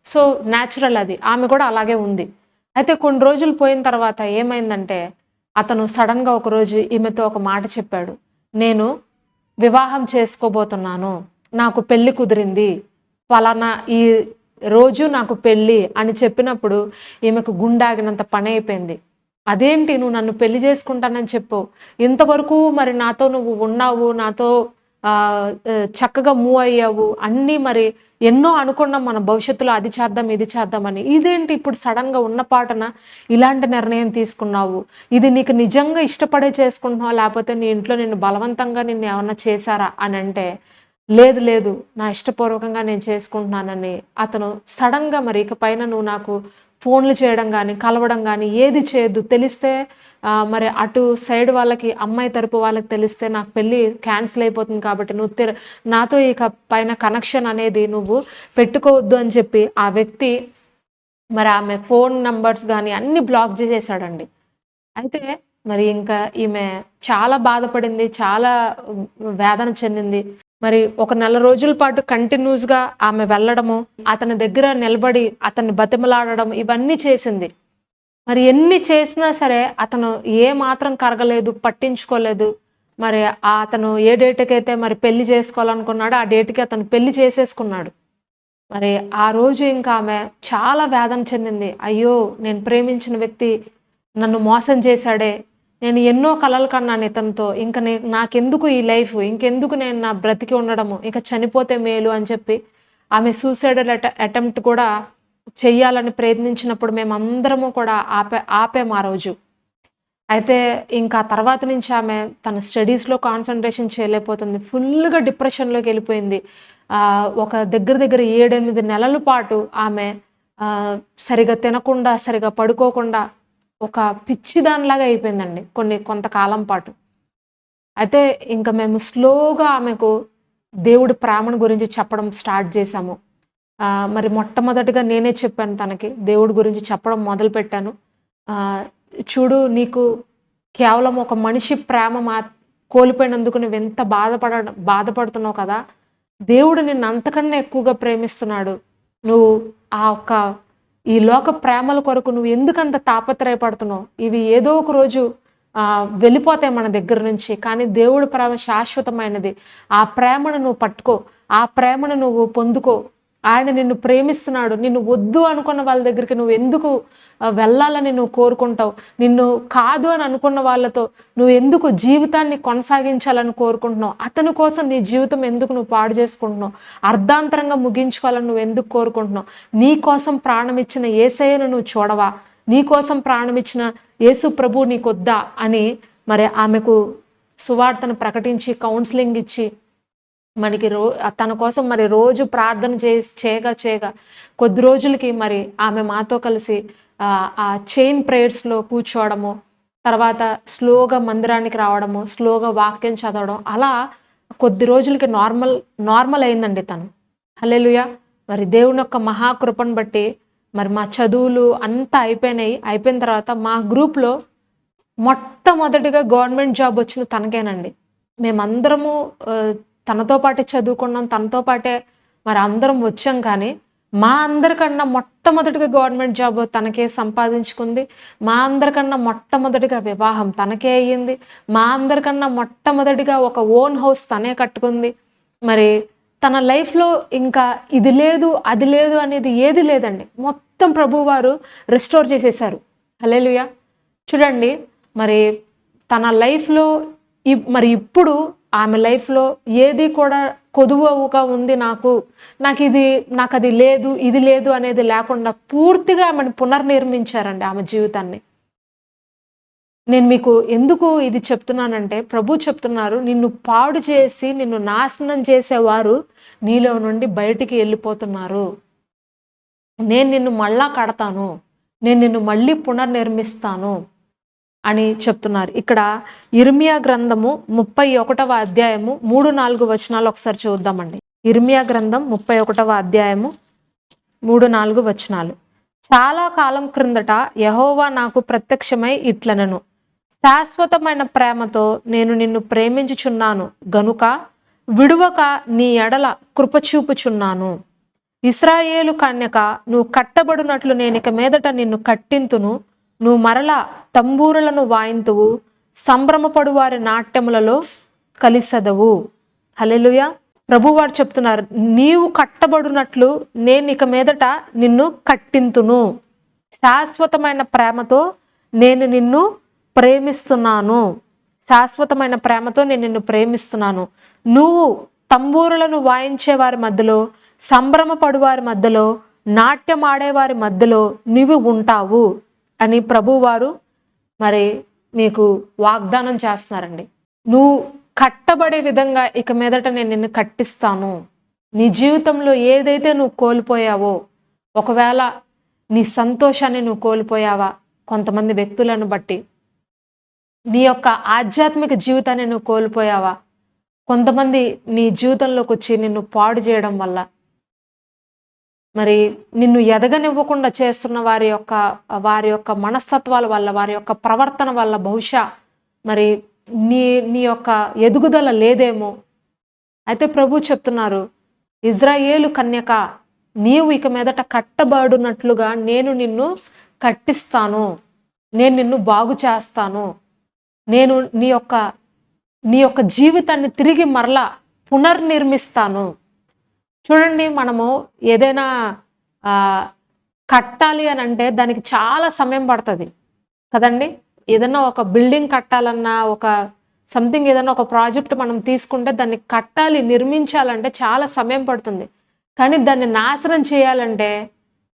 [SPEAKER 1] సో, నేచురల్ అది. ఆమె కూడా అలాగే ఉంది. అయితే కొన్ని రోజులు పోయిన తర్వాత ఏమైందంటే, అతను సడెన్‌గా ఒకరోజు ఈమెతో ఒక మాట చెప్పాడు. "నేను వివాహం చేసుకోబోతున్నాను. నాకు పెళ్లి కుదిరింది. పలానా ఈ రోజు నాకు పెళ్లి" అని చెప్పినప్పుడు ఈమెకు గుండాగినంత పనయిపోయింది. "అదేంటి నువ్వు నన్ను పెళ్లి చేసుకుంటానని చెప్పావు. ఇంతవరకు మరి నాతో నువ్వు ఉన్నావు. నాతో చక్కగా మూవ్ అయ్యావు. అన్నీ మరి ఎన్నో అనుకున్నాం మన భవిష్యత్తులో అది చేద్దాం, ఇది చేద్దామని. ఇదేంటి ఇప్పుడు సడెన్‌గా ఉన్న పాటన ఇలాంటి నిర్ణయం తీసుకున్నావు? ఇది నీకు నిజంగా ఇష్టపడే చేసుకుంటున్నావా? లేపోతే నీ ఇంట్లో నిన్ను బలవంతంగా నిన్నేమన్నా చేశారా?" అనంటే, "లేదు లేదు. నా ఇష్టపూర్వకంగా నేను చేసుకుంటున్నానని" అతను సడెన్‌గా మరి ఇక పైన నువ్వు నాకు ఫోన్‌లు చేయడం గానీ, కలవడం గానీ ఏది చేయొద్దు. తెలిస్తే మరి అటు సైడ్ వాళ్ళకి అమ్మాయి తరపు వాళ్ళకి తెలిస్తే నాకు పెళ్లి క్యాన్సిల్ అయిపోతుంది కాబట్టి నాతో ఇక పైన కనెక్షన్ అనేది నువ్వు పెట్టుకోవద్దు అని చెప్పి ఆ వ్యక్తి మరి ఆమె ఫోన్ నంబర్స్ గానీ అన్నీ బ్లాక్ చేసేసాడండి. అయితే మరి ఇంకా ఈమె చాలా బాధపడింది. చాలా వేదన చెందింది. మరి ఒక నెల రోజుల పాటు కంటిన్యూస్‌గా ఆమె వెళ్ళడము, అతని దగ్గర నిలబడి అతన్ని బతిమలాడడం ఇవన్నీ చేసింది. మరి ఎన్ని చేసినా సరే అతను ఏ మాత్రం కరగలేదు, పట్టించుకోలేదు. మరి అతను ఏ డేట్‌కైతే మరి పెళ్లి చేసుకోవాలనుకున్నాడో ఆ డేట్‌కి అతను పెళ్లి చేసేసుకున్నాడు. మరి ఆ రోజు ఇంకా ఆమె చాలా వేదన చెందింది. అయ్యో! నేను ప్రేమించిన వ్యక్తి నన్ను మోసం చేశాడే. నేను ఎన్నో కలలు కన్నాను ఇతనితో. ఇంక నాకెందుకు ఈ లైఫ్? ఇంకెందుకు నేను నా బ్రతికి ఉండడము? ఇక చనిపోతే మేలు అని చెప్పి ఆమె సూసైడల్ అటెంప్ట్ కూడా చెయ్యాలని ప్రయత్నించినప్పుడు మేమందరము కూడా ఆపాము ఆ రోజు. అయితే ఇంకా తర్వాత నుంచి ఆమె తన స్టడీస్‌లో కాన్సంట్రేషన్ చేయలేకపోతుంది. ఫుల్‌గా డిప్రెషన్‌లోకెళ్ళిపోయింది. ఒక దగ్గర దగ్గర 7, 8 నెలల పాటు ఆమె ఆహ్, సరిగ్గా తినకుండా, సరిగ్గా పడుకోకుండా ఒక పిచ్చిదానిలాగా అయిపోయిందండి కొంతకాలం పాటు. అయితే ఇంకా మేము స్లోగా ఆమెకు దేవుడి ప్రేమను గురించి చెప్పడం స్టార్ట్ చేశాము. మరి మొట్టమొదటిగా నేనే చెప్పాను తనకి. దేవుడి గురించి చెప్పడం మొదలుపెట్టాను. ఆహ్, చూడు నీకు కేవలం ఒక మనిషి ప్రేమ కోల్పోయినందుకు నువ్వెంత బాధపడుతున్నావు కదా! దేవుడు నిన్ను అంతకన్నా ఎక్కువగా ప్రేమిస్తున్నాడు. నువ్వు ఆ ఒక్క ఈ లోక ప్రేమల కొరకు నువ్వు ఎందుకంత తాపత్రయపడుతున్నావు? ఇవి ఏదో ఒక రోజు వెళ్ళిపోతాయి మన దగ్గర నుంచి. కానీ దేవుడి ప్రేమ శాశ్వతమైనది. ఆ ప్రేమను నువ్వు పట్టుకో. ఆ ప్రేమను నువ్వు పొందుకో. ఆయన నిన్ను ప్రేమిస్తున్నాడు. నిన్ను వద్దు అనుకున్న వాళ్ళ దగ్గరికి నువ్వెందుకు వెళ్ళాలని నువ్వు కోరుకుంటావు? నిన్ను కాదు అని అనుకున్న వాళ్ళతో నువ్వెందుకు జీవితాన్ని కొనసాగించాలని కోరుకుంటున్నావు? అతని కోసం నీ జీవితం ఎందుకు నువ్వు పాడు చేసుకుంటున్నావు? అర్ధాంతరంగా ముగించుకోవాలని నువ్వెందుకు కోరుకుంటున్నావు? నీ కోసం ప్రాణమిచ్చిన యేసయ్యను నువ్వు చూడవా? నీ కోసం ప్రాణమిచ్చిన యేసు ప్రభువు నీకొద్దా అని మరి ఆమెకు సువార్తను ప్రకటించి, కౌన్సిలింగ్ ఇచ్చి, మనకి తన కోసం మరి రోజు ప్రార్థన చేయగా కొద్ది రోజులకి మరి ఆమె మాతో కలిసి ఆ చైన్ ప్రేయర్స్‌లో కూర్చోవడము, తర్వాత స్లోగా మందిరానికి రావడము, స్లోగా వాక్యం చదవడం, అలా కొద్ది రోజులకి నార్మల్ అయిందండి తను. హల్లెలూయా! మరి దేవుని యొక్క మహాకృపను బట్టి మరి మా చదువులు అంతా అయిపోయినాయి. అయిపోయిన తర్వాత మా గ్రూప్‌లో మొట్టమొదటిగా గవర్నమెంట్ జాబ్ వచ్చింది తనకేనండి. మేమందరము తనతో పాటే చదువుకున్నాం. తనతో పాటే మరి అందరం వచ్చాం కానీ, మా అందరికన్నా మొట్టమొదటిగా గవర్నమెంట్ జాబ్ తనకే సంపాదించుకుంది. మా అందరికన్నా మొట్టమొదటిగా వివాహం తనకే అయ్యింది. మా అందరికన్నా మొట్టమొదటిగా ఒక ఓన్ హౌస్ తనే కట్టుకుంది. మరి తన లైఫ్‌లో ఇంకా ఇది లేదు, అది లేదు అనేది ఏది లేదండి. మొత్తం ప్రభువారు రిస్టోర్ చేసేశారు. హల్లెలూయా! చూడండి మరి తన లైఫ్‌లో మరి ఇప్పుడు ఆమె లైఫ్‌లో ఏది కూడా కొదువవుగా ఉంది నాకది లేదు, ఇది లేదు అనేది లేకుండా పూర్తిగా ఆమెను పునర్నిర్మించారండి ఆమె జీవితాన్ని. నేను మీకు ఎందుకు ఇది చెప్తున్నానంటే, ప్రభు చెప్తున్నారు, నిన్ను పాడు చేసి, నిన్ను నాశనం చేసేవారు నీలో నుండి బయటికి వెళ్ళిపోతున్నారు. నేను నిన్ను మళ్ళా కడతాను. నేను నిన్ను మళ్ళీ పునర్నిర్మిస్తాను అని చెప్తున్నారు. ఇక్కడ ఇర్మియా గ్రంథము 31వ అధ్యాయము 3, 4 వచనాలు ఒకసారి చూద్దామండి. ఇర్మియా గ్రంథం 31వ అధ్యాయము 3, 4 వచనాలు. చాలా కాలం క్రిందట యెహోవా నాకు ప్రత్యక్షమై ఇట్లనెను, శాశ్వతమైన ప్రేమతో నేను నిన్ను ప్రేమించుచున్నాను గనుక విడువక నీ ఎడల కృప చూపుచున్నాను. ఇశ్రాయేలు కన్యక, నువ్వు కట్టబడినట్లు నేనిక మీదట నిన్ను కట్టింతును. నువ్వు మరలా తంబూరులను వాయింతువు, సంభ్రమపడు వారి నాట్యములలో కలిసెదవు. హల్లెలూయా! ప్రభువారు చెప్తున్నారు, నీవు కట్టబడినట్లు నేను ఇక మీదట నిన్ను కట్టింతును. శాశ్వతమైన ప్రేమతో నేను నిన్ను ప్రేమిస్తున్నాను. శాశ్వతమైన ప్రేమతో నేను నిన్ను ప్రేమిస్తున్నాను. నువ్వు తంబూరులను వాయించే వారి మధ్యలో, సంభ్రమపడు వారి మధ్యలో, నాట్యం ఆడేవారి మధ్యలో నీవు ఉంటావు అని ప్రభువారు మరి మీకు వాగ్దానం చేస్తున్నారండి. నువ్వు కట్టబడే విధంగా ఇక మీదట నేను నిన్ను కట్టిస్తాను. నీ జీవితంలో ఏదైతే నువ్వు కోల్పోయావో, ఒకవేళ నీ సంతోషాన్ని నువ్వు కోల్పోయావా, కొంతమంది వ్యక్తులను బట్టి నీ యొక్క ఆధ్యాత్మిక జీవితాన్ని నువ్వు కోల్పోయావా, కొంతమంది నీ జీవితంలోకి వచ్చి నిన్ను పాడు చేయడం వల్ల, మరి నిన్ను ఎదగనివ్వకుండా చేస్తున్న వారి యొక్క మనస్తత్వాల వల్ల, వారి యొక్క ప్రవర్తన వల్ల బహుశా మరి నీ యొక్క ఎదుగుదల లేదేమో. అయితే ప్రభు చెప్తున్నారు, ఇజ్రాయేలు కన్యక, నీవు ఇక మీదట కట్టబడినట్లుగా నేను నిన్ను కట్టిస్తాను. నేను నిన్ను బాగు చేస్తాను. నేను నీ యొక్క జీవితాన్ని తిరిగి మరలా పునర్నిర్మిస్తాను. చూడండి, మనము ఏదైనా కట్టాలి అని అంటే దానికి చాలా సమయం పడుతుంది కదండి. ఏదైనా ఒక బిల్డింగ్ కట్టాలన్నా, ఏదైనా ఒక ప్రాజెక్ట్ మనం తీసుకుంటే దాన్ని కట్టాలి, నిర్మించాలంటే చాలా సమయం పడుతుంది. కానీ దాన్ని నాశనం చేయాలంటే,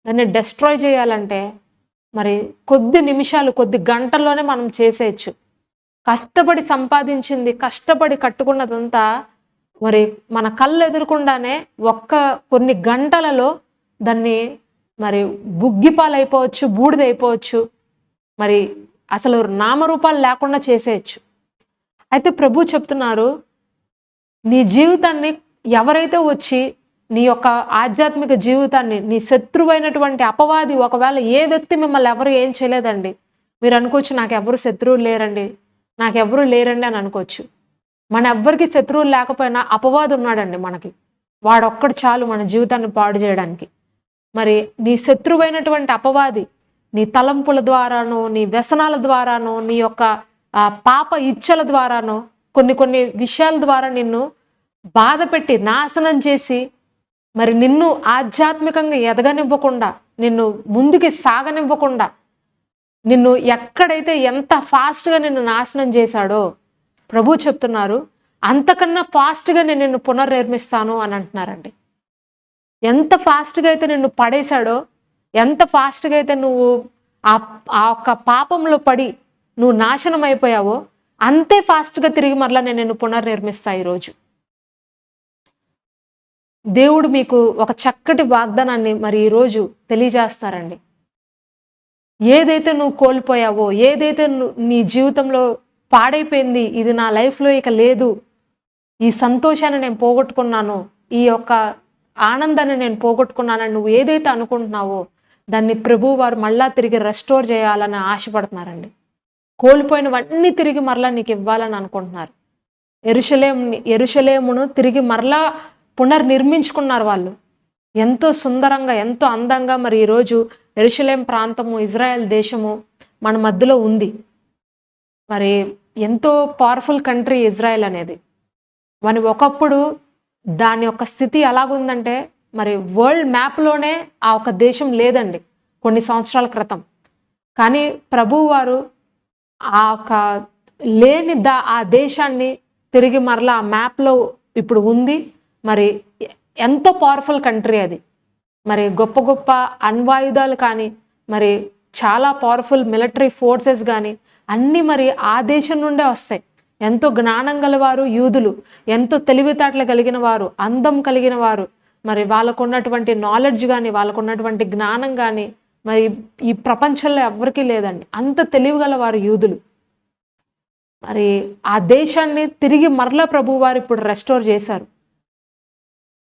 [SPEAKER 1] దాన్ని డెస్ట్రాయ్ చేయాలంటే మరి కొద్ది నిమిషాలు, కొద్ది గంటల్లోనే మనం చేసేయచ్చు. కష్టపడి సంపాదించింది, కష్టపడి కట్టుకున్నదంతా మరి మన కళ్ళు ఎదురకుండానే కొన్ని గంటలలో దాన్ని మరి బుగ్గిపాలైపోవచ్చు, బూడిదైపోవచ్చు, మరి అసలు నామరూపాలు లేకుండా చేసేయచ్చు. అయితే ప్రభు చెప్తున్నారు, నీ జీవితాన్ని ఎవరైతే వచ్చి నీ యొక్క ఆధ్యాత్మిక జీవితాన్ని, నీ శత్రువైనటువంటి అపవాది, ఒకవేళ ఏ వ్యక్తి మిమ్మల్ని ఎవరు ఏం చేయలేదండి. మీరు అనుకోవచ్చు నాకెవ్వరు శత్రువులు లేరండి, నాకెవ్వరు లేరండి అని అనుకోవచ్చు. మన ఎవ్వరికి శత్రువులు లేకపోయినా అపవాది ఉన్నాడండి మనకి. వాడొక్కడు చాలు మన జీవితాన్ని పాడు చేయడానికి. మరి నీ శత్రువైనటువంటి అపవాది నీ తలంపుల ద్వారానో, నీ వ్యసనాల ద్వారానో, నీ యొక్క పాప ఇచ్చల ద్వారానో, కొన్ని విషయాల ద్వారా నిన్ను బాధపెట్టి నాశనం చేసి, మరి నిన్ను ఆధ్యాత్మికంగా ఎదగనివ్వకుండా, నిన్ను ముందుకి సాగనివ్వకుండా, నిన్ను ఎక్కడైతే ఎంత ఫాస్ట్గా నిన్ను నాశనం చేశాడో ప్రభు చెప్తున్నారు, అంతకన్నా ఫాస్ట్గా నేను నిన్ను పునర్నిర్మిస్తాను అని అంటున్నారండి. ఎంత ఫాస్ట్గా అయితే నిన్ను పడేశాడో, ఎంత ఫాస్ట్గా అయితే నువ్వు ఆ ఒక్క పాపంలో పడి నువ్వు నాశనం అయిపోయావో, అంతే ఫాస్ట్గా తిరిగి మరలా నేను నిన్ను పునర్నిర్మిస్తా. ఈరోజు దేవుడు మీకు ఒక చక్కటి వాగ్దానాన్ని మరి ఈరోజు తెలియజేస్తారండి. ఏదైతే నువ్వు కోల్పోయావో, ఏదైతే నీ జీవితంలో పాడైపోయింది, ఇది నా లైఫ్లో ఇక లేదు, ఈ సంతోషాన్ని నేను పోగొట్టుకున్నాను, ఈ యొక్క ఆనందాన్ని నేను పోగొట్టుకున్నానని నువ్వు ఏదైతే అనుకుంటున్నావో దాన్ని ప్రభు వారు మళ్ళా తిరిగి రెస్టోర్ చేయాలని ఆశపడుతున్నారండి. కోల్పోయినవన్నీ తిరిగి మరలా నీకు ఇవ్వాలని అనుకుంటున్నారు. యెరూషలేమును తిరిగి మరలా పునర్నిర్మించుకున్నారు వాళ్ళు. ఎంతో సుందరంగా, ఎంతో అందంగా. మరి ఈరోజు యెరూషలేం ప్రాంతము, ఇజ్రాయెల్ దేశము మన మధ్యలో ఉంది. మరి ఎంతో పవర్ఫుల్ కంట్రీ ఇజ్రాయెల్ అనేది. మరి ఒకప్పుడు దాని యొక్క స్థితి ఎలాగుందంటే, మరి వరల్డ్ మ్యాప్లోనే ఆ ఒక దేశం లేదండి కొన్ని సంవత్సరాల క్రితం. కానీ ప్రభువు వారు ఆ ఒక లేని ఆ దేశాన్ని తిరిగి మరలా ఆ మ్యాప్లో ఇప్పుడు ఉంది. మరి ఎంతో పవర్ఫుల్ కంట్రీ అది. మరి గొప్ప గొప్ప అణ్వాయుధాలు కానీ, మరి చాలా పవర్ఫుల్ మిలిటరీ ఫోర్సెస్ కానీ అన్నీ మరి ఆ దేశం నుండే వస్తాయి. ఎంతో జ్ఞానం గలవారు యూదులు, ఎంతో తెలివితేటలు కలిగిన వారు, అందం కలిగిన వారు, మరి వాళ్ళకు ఉన్నటువంటి నాలెడ్జ్ కానీ, వాళ్ళకు ఉన్నటువంటి జ్ఞానం కానీ మరి ఈ ప్రపంచంలో ఎవరికీ లేదండి. అంత తెలివిగల వారు యూదులు. మరి ఆ దేశాన్ని తిరిగి మరలా ప్రభు వారు ఇప్పుడు రెస్టోర్ చేశారు.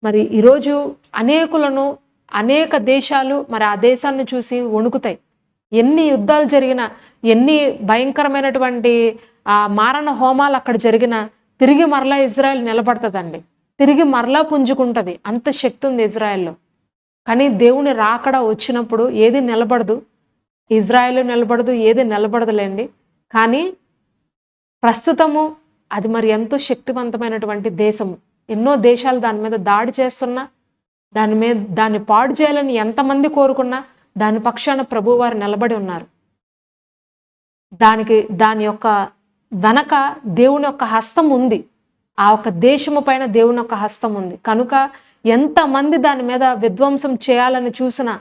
[SPEAKER 1] మరి ఈరోజు అనేకులను, అనేక దేశాలు మరి ఆ దేశాన్ని చూసి వణుకుతాయి. ఎన్ని యుద్ధాలు జరిగినా, ఎన్ని భయంకరమైనటువంటి మారణ హోమాలు అక్కడ జరిగినా తిరిగి మరలా ఇజ్రాయెల్ నిలబడుతుందండి. తిరిగి మరలా పుంజుకుంటుంది. అంత శక్తి ఉంది ఇజ్రాయెల్లో. కానీ దేవుని రాకడ వచ్చినప్పుడు ఏది నిలబడదు, ఇజ్రాయెల్ నిలబడదు, ఏది నిలబడదులేండి. కానీ ప్రస్తుతము అది మరి ఎంతో శక్తివంతమైనటువంటి దేశము. ఎన్నో దేశాలు దాని మీద దాడి చేస్తున్నా, దాన్ని పాడు చేయాలని ఎంతమంది కోరుకున్నా దాని పక్షాన ప్రభువారు నిలబడి ఉన్నారు. దాని యొక్క వెనక దేవుని యొక్క హస్తం ఉంది. ఆ ఒక దేశము పైన దేవుని యొక్క హస్తం ఉంది. కనుక ఎంతమంది దాని మీద విధ్వంసం చేయాలని చూసినా,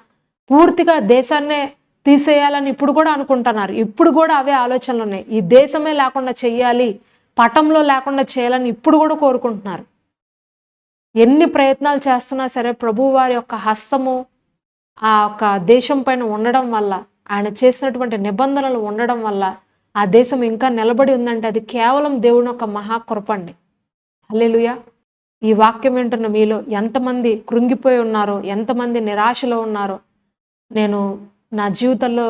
[SPEAKER 1] పూర్తిగా దేశాన్నే తీసేయాలని ఇప్పుడు కూడా అనుకుంటున్నారు. ఇప్పుడు కూడా అవే ఆలోచనలు ఉన్నాయి. ఈ దేశమే లేకుండా చెయ్యాలి, పటంలో లేకుండా చేయాలని ఇప్పుడు కూడా కోరుకుంటున్నారు. ఎన్ని ప్రయత్నాలు చేస్తున్నా సరే ప్రభు వారి యొక్క హస్తము ఆ యొక్క దేశం పైన ఉండడం వల్ల, ఆయన చేసినటువంటి నిబంధనలు ఉండడం వల్ల ఆ దేశం ఇంకా నిలబడి ఉందంటే అది కేవలం దేవుని యొక్క మహాకృప అండి. హల్లెలూయా. ఈ వాక్యం వింటున్న మీలో ఎంతమంది కృంగిపోయి ఉన్నారో, ఎంతమంది నిరాశలో ఉన్నారో, నేను నా జీవితంలో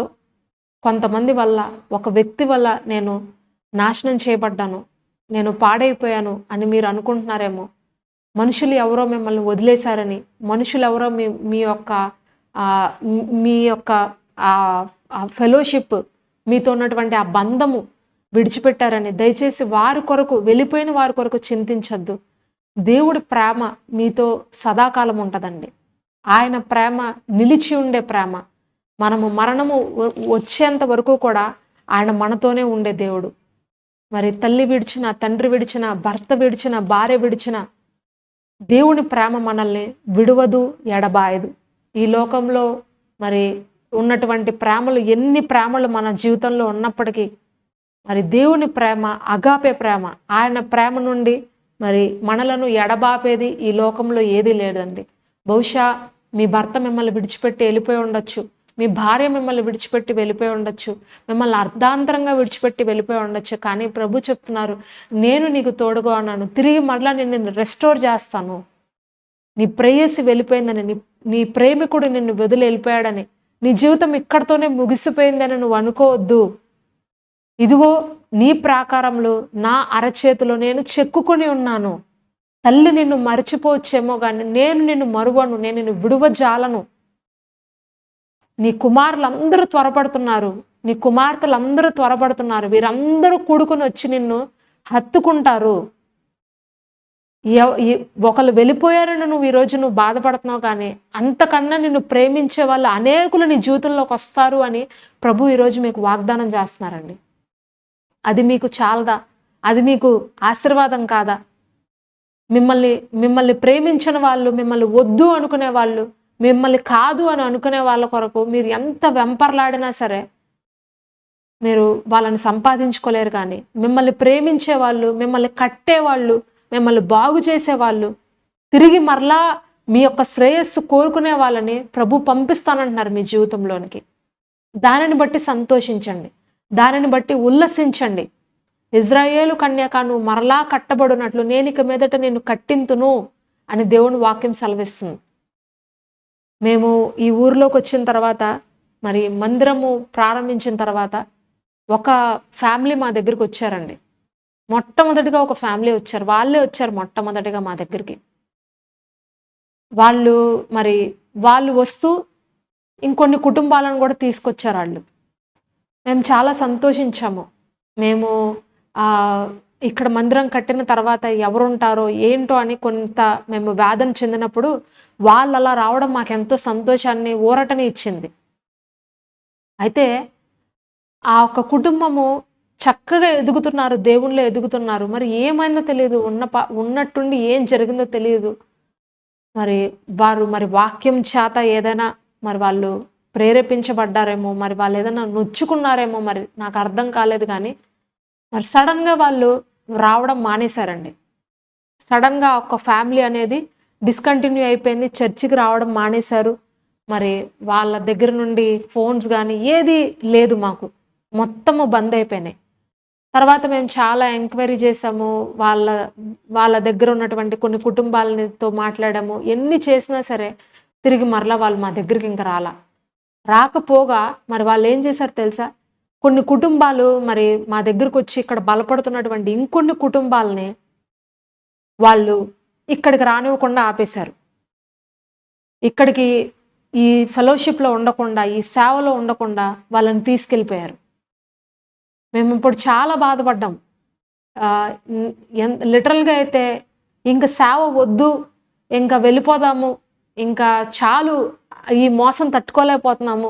[SPEAKER 1] కొంతమంది వల్ల, ఒక వ్యక్తి వల్ల నేను నాశనం చేయబడ్డాను, నేను పాడైపోయాను అని మీరు అనుకుంటున్నారేమో. మనుషులు ఎవరో మిమ్మల్ని వదిలేశారని, మనుషులు ఎవరో మీ యొక్క ఫెలోషిప్, మీతో ఉన్నటువంటి ఆ బంధము విడిచిపెట్టారని దయచేసి వారి కొరకు, వెళ్ళిపోయిన వారి కొరకు చింతించద్దు. దేవుడి ప్రేమ మీతో సదాకాలం ఉంటుందండి. ఆయన ప్రేమ నిలిచి ఉండే ప్రేమ. మనము మరణము వచ్చేంత వరకు కూడా ఆయన మనతోనే ఉండే దేవుడు. మరి తల్లి విడిచిన, తండ్రి విడిచిన, భర్త విడిచిన, భార్య విడిచిన దేవుని ప్రేమ మనల్ని విడువదు, ఎడబాయదు. ఈ లోకంలో మరి ఉన్నటువంటి ప్రేమలు, ఎన్ని ప్రేమలు మన జీవితంలో ఉన్నప్పటికీ మరి దేవుని ప్రేమ అగాపే ప్రేమ. ఆయన ప్రేమ నుండి మరి మనలను ఎడబాపేది ఈ లోకంలో ఏదీ లేదండి. బహుశా మీ భర్త మిమ్మల్ని విడిచిపెట్టి వెళ్ళిపోయి ఉండొచ్చు, మీ భార్య మిమ్మల్ని విడిచిపెట్టి వెళ్ళిపోయి ఉండొచ్చు. మిమ్మల్ని అర్ధాంతరంగా విడిచిపెట్టి వెళ్ళిపోయి ఉండొచ్చు. కానీ ప్రభు చెప్తున్నారు, నేను నీకు తోడుగా ఉన్నాను. తిరిగి మరలా నేను నిన్ను రెస్టోర్ చేస్తాను. నీ ప్రేయసి వెళ్ళిపోయిందని, నీ ప్రేమికుడు నిన్ను వదిలి వెళ్ళిపోయాడని, నీ జీవితం ఇక్కడితోనే ముగిసిపోయిందని నువ్వు అనుకోవద్దు. ఇదిగో నీ ప్రాకారంలో నా అరచేతిలో నేను చెక్కుకొని ఉన్నాను. తల్లి నిన్ను మరిచిపోవచ్చేమో గాని నేను నిన్ను మరువను, నేను నిన్ను విడువజాలను. నీ కుమారులందరూ త్వరపడుతున్నారు, నీ కుమార్తెలందరూ త్వరపడుతున్నారు. వీరందరూ కూడుకొని వచ్చి నిన్ను హత్తుకుంటారు. ఒకళ్ళు వెళ్ళిపోయారని నువ్వు ఈరోజు నువ్వు బాధపడుతున్నావు, కానీ అంతకన్నా నిన్ను ప్రేమించే వాళ్ళు అనేకులు నీ జీవితంలోకి వస్తారు అని ప్రభు ఈరోజు మీకు వాగ్దానం చేస్తున్నారండి. అది మీకు చాలదా? అది మీకు ఆశీర్వాదం కాదా? మిమ్మల్ని ప్రేమించిన వాళ్ళు, మిమ్మల్ని వద్దు అనుకునే వాళ్ళు, మిమ్మల్ని కాదు అని అనుకునే వాళ్ళ కొరకు మీరు ఎంత వెంపర్లాడినా సరే మీరు వాళ్ళని సంపాదించుకోలేరు. కానీ మిమ్మల్ని ప్రేమించే వాళ్ళు, మిమ్మల్ని కట్టేవాళ్ళు, మిమ్మల్ని బాగు చేసేవాళ్ళు, తిరిగి మరలా మీ యొక్క శ్రేయస్సు కోరుకునే వాళ్ళని ప్రభు పంపిస్తానంటున్నారు మీ జీవితంలోనికి. దానిని బట్టి సంతోషించండి, దానిని బట్టి ఉల్లసించండి. ఇజ్రాయేలు కన్యక, నువ్వు మరలా కట్టబడినట్లు నేను ఇక మీదట నేను కట్టింతును అని దేవుని వాక్యం సెలవిస్తుంది. మేము ఈ ఊరిలోకి వచ్చిన తర్వాత, మరి మందిరము ప్రారంభించిన తర్వాత ఒక ఫ్యామిలీ మా దగ్గరికి వచ్చారండి. మొట్టమొదటిగా ఒక ఫ్యామిలీ వచ్చారు. వాళ్ళే వచ్చారు మొట్టమొదటిగా మా దగ్గరికి. వాళ్ళు వస్తూ ఇంకొన్ని కుటుంబాలను కూడా తీసుకొచ్చారు వాళ్ళు. మేము చాలా సంతోషించాము. మేము ఇక్కడ మందిరం కట్టిన తర్వాత ఎవరుంటారో ఏంటో అని కొంత మేము వేదన చెందినప్పుడు వాళ్ళు అలా రావడం మాకెంతో సంతోషాన్ని, ఊరటని ఇచ్చింది. అయితే ఆ ఒక్క కుటుంబము చక్కగా ఎదుగుతున్నారు, దేవుణ్ణిలో ఎదుగుతున్నారు. మరి ఏమైందో తెలియదు, ఉన్నట్టుండి ఏం జరిగిందో తెలియదు. వారు వాక్యం చేత ఏదైనా వాళ్ళు ప్రేరేపించబడ్డారేమో, వాళ్ళు ఏదైనా నొచ్చుకున్నారేమో, నాకు అర్థం కాలేదు. కానీ సడన్గా వాళ్ళు రావడం మానేశారండి. సడన్గా ఒక ఫ్యామిలీ అనేది డిస్కంటిన్యూ అయిపోయింది, చర్చికి రావడం మానేశారు. వాళ్ళ దగ్గర నుండి ఫోన్స్ కానీ ఏది లేదు, మాకు మొత్తము బంద్ అయిపోయినాయి. తర్వాత మేము చాలా ఎంక్వైరీ చేసాము, వాళ్ళ దగ్గర ఉన్నటువంటి కొన్ని కుటుంబాలతో మాట్లాడాము. ఎన్ని చేసినా సరే తిరిగి మరలా వాళ్ళు మా దగ్గరికి ఇంకా రాకపోగా వాళ్ళు ఏం చేశారు తెలుసా? కొన్ని కుటుంబాలు మా దగ్గరకు వచ్చి ఇక్కడ బలపడుతున్నటువంటి ఇంకొన్ని కుటుంబాలని వాళ్ళు ఇక్కడికి రానివ్వకుండా ఆపేశారు. ఇక్కడికి ఈ ఫెలోషిప్లో ఉండకుండా, ఈ సేవలో ఉండకుండా వాళ్ళని తీసుకెళ్ళిపోయారు. మేము ఇప్పుడు చాలా బాధపడ్డాం. లిటరల్గా అయితే ఇంకా సేవ వద్దు, ఇంకా వెళ్ళిపోదాము, ఇంకా చాలు, ఈ మోసం తట్టుకోలేకపోతున్నాము,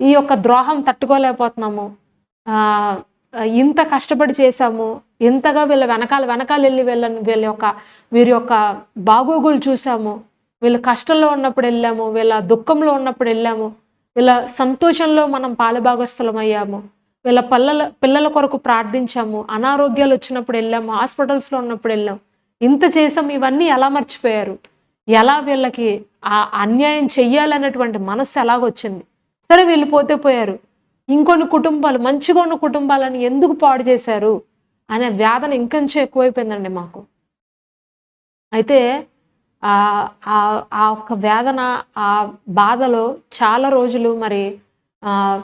[SPEAKER 1] ఈ యొక్క ద్రోహం తట్టుకోలేకపోతున్నాము, ఇంత కష్టపడి చేశాము, ఇంతగా వీళ్ళ వెనకాల వెళ్ళి వీరి యొక్క బాగోగులు చూసాము, వీళ్ళ కష్టంలో ఉన్నప్పుడు వెళ్ళాము, వీళ్ళ దుఃఖంలో ఉన్నప్పుడు వెళ్ళాము, వీళ్ళ సంతోషంలో మనం పాలుభాగస్థలం అయ్యాము, వీళ్ళ పిల్లల కొరకు ప్రార్థించాము, అనారోగ్యాలు వచ్చినప్పుడు వెళ్ళాము, హాస్పిటల్స్లో ఉన్నప్పుడు వెళ్ళాము, ఇంత చేసాం. ఇవన్నీ ఎలా మర్చిపోయారు? ఎలా వీళ్ళకి ఆ అన్యాయం చెయ్యాలన్నటువంటి మనస్సు ఎలాగొచ్చింది? సరే వీళ్ళు పోయారు, ఇంకొన్ని కుటుంబాలు, మంచిగా ఉన్న కుటుంబాలను ఎందుకు పాడు చేశారు అనే వేదన ఇంకొంచెం ఎక్కువైపోయిందండి మాకు. అయితే ఆ ఒక్క వేదన, ఆ బాధలో చాలా రోజులు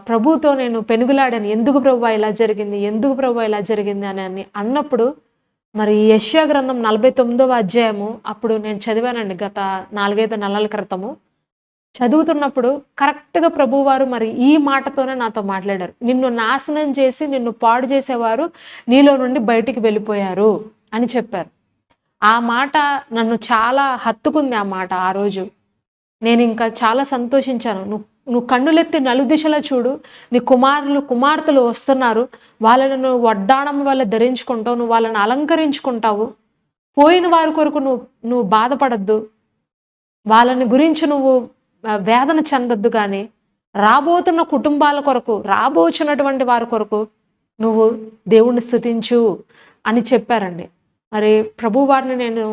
[SPEAKER 1] ప్రభుతో నేను పెనుగులాడాను. ఎందుకు ప్రభువా ఇలా జరిగింది, ఎందుకు ప్రభువా ఇలా జరిగింది అని అన్నప్పుడు యెషయా గ్రంథం 49వ అధ్యాయము అప్పుడు నేను చదివానండి. గత 4-5 నెలల క్రితము చదువుతున్నప్పుడు కరెక్ట్గా ప్రభువారు ఈ మాటతోనే నాతో మాట్లాడారు. నిన్ను నాశనం చేసి నిన్ను పాడు చేసేవారు నీలో నుండి బయటికి వెళ్ళిపోయారు అని చెప్పారు. ఆ మాట నన్ను చాలా హత్తుకుంది. ఆ మాట ఆ రోజు నేను ఇంకా చాలా సంతోషించాను. నువ్వు కన్నులెత్తి నలుదిశలా చూడు, నీ కుమార్తెలు వస్తున్నారు, వాళ్ళని నువ్వు వడ్డాణం వల్ల ధరించుకుంటావు, నువ్వు వాళ్ళని అలంకరించుకుంటావు, పోయిన వారి కొరకు నువ్వు బాధపడద్దు, వాళ్ళని గురించి నువ్వు వేదన చెందొద్దు, కానీ రాబోతున్న కుటుంబాల కొరకు, రాబోచున్నటువంటి వారి కొరకు నువ్వు దేవుణ్ణి స్తుతించు అని చెప్పారండి. ప్రభువారిని నేను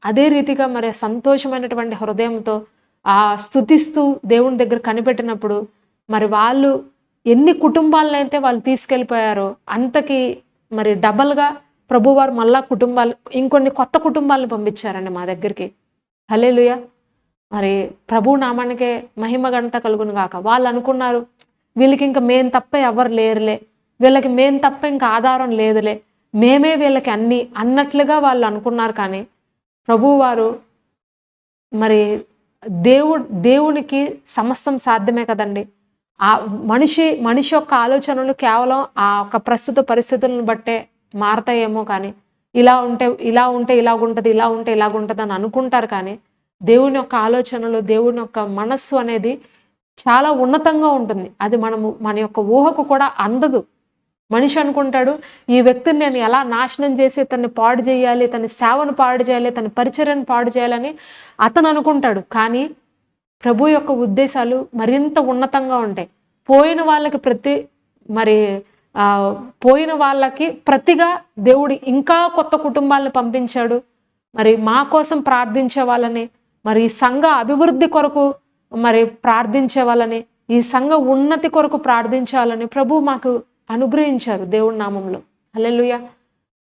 [SPEAKER 1] అదే రీతిగా సంతోషమైనటువంటి హృదయంతో స్తుతిస్తూ దేవుని దగ్గర కనిపెట్టినప్పుడు మరి వాళ్ళు ఎన్ని కుటుంబాలనైతే వాళ్ళు తీసుకెళ్ళిపోయారో అంతకి మరి డబల్‌గా ప్రభువారు మళ్ళా ఇంకొన్ని కొత్త కుటుంబాలను పంపించారండి మా దగ్గరికి. హల్లెలూయా! మరి ప్రభు నామానికే మహిమ ఘనత కలుగును గాక. వాళ్ళనుకున్నారు, వీళ్ళకింక మేము తప్ప ఎవ్వరు లేరులే. వీళ్ళకి మేము తప్ప ఇంక ఆధారం లేదులే. మేమే వీళ్ళకి అన్నీ అన్నట్లుగా వాళ్ళు అనుకున్నారు కానీ, ప్రభువారు మరి దేవునికి సమస్తం సాధ్యమే కదండీ! మనిషి యొక్క ఆలోచనలు కేవలం ఆ యొక్క ప్రస్తుత పరిస్థితులను బట్టే మారతాయేమో కానీ, ఇలా ఉంటే ఇలాగుంటది, ఇలా ఉంటే ఇలాగుంటదని అనుకుంటారు కానీ, దేవుని యొక్క ఆలోచనలు, దేవుని యొక్క మనస్సు అనేది చాలా ఉన్నతంగా ఉంటుంది. అది మన యొక్క ఊహకు కూడా అందదు. మనిషి అనుకుంటాడు, ఈ వ్యక్తిని నేను ఎలా నాశనం చేసి ఇతన్ని పాడు చేయాలి, ఇతని సేవను పాడు చేయాలి, ఇతని పరిచర్యను పాడు చేయాలని అతను అనుకుంటాడు. కానీ ప్రభు యొక్క ఉద్దేశాలు మరింత ఉన్నతంగా ఉంటాయి. పోయిన వాళ్ళకి మరి పోయిన వాళ్ళకి ప్రతిగా దేవుడు ఇంకా కొత్త కుటుంబాలను పంపించాడు. మరి మా కోసం ప్రార్థించే వాళ్ళని, మరి ఈ సంఘ అభివృద్ధి కొరకు మరి ప్రార్థించే వాళ్ళని, ఈ సంఘ ఉన్నతి కొరకు ప్రార్థించాలని ప్రభు మాకు అనుగ్రహించారు దేవుడి నామంలో. హల్లెలూయా!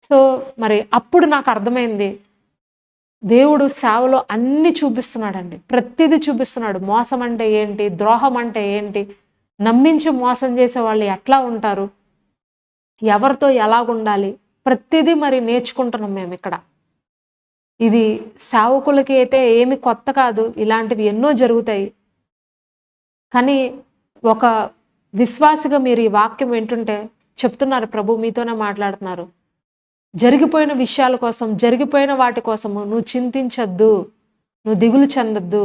[SPEAKER 1] సో మరి అప్పుడు నాకు అర్థమైంది, దేవుడు సేవలో అన్నీ చూపిస్తున్నాడండి. ప్రతిదీ చూపిస్తున్నాడు. మోసం అంటే ఏంటి? ద్రోహం అంటే ఏంటి? నమ్మించి మోసం చేసే వాళ్ళు ఎట్లా ఉంటారు? ఎవరితో ఎలాగుండాలి? ప్రతిదీ మరి నేర్చుకుంటున్నాం మేమిక్కడ. ఇది సేవకులకి అయితే ఏమి కొత్త కాదు. ఇలాంటివి ఎన్నో జరుగుతాయి. కానీ ఒక విశ్వాసిగా మీరు ఈ వాక్యం వింటుంటే చెప్తున్నారు, ప్రభు మీతోనే మాట్లాడుతున్నారు. జరిగిపోయిన విషయాల కోసం, జరిగిపోయిన వాటి కోసము నువ్వు చింతించొద్దు. నువ్వు దిగులు చెందొద్దు.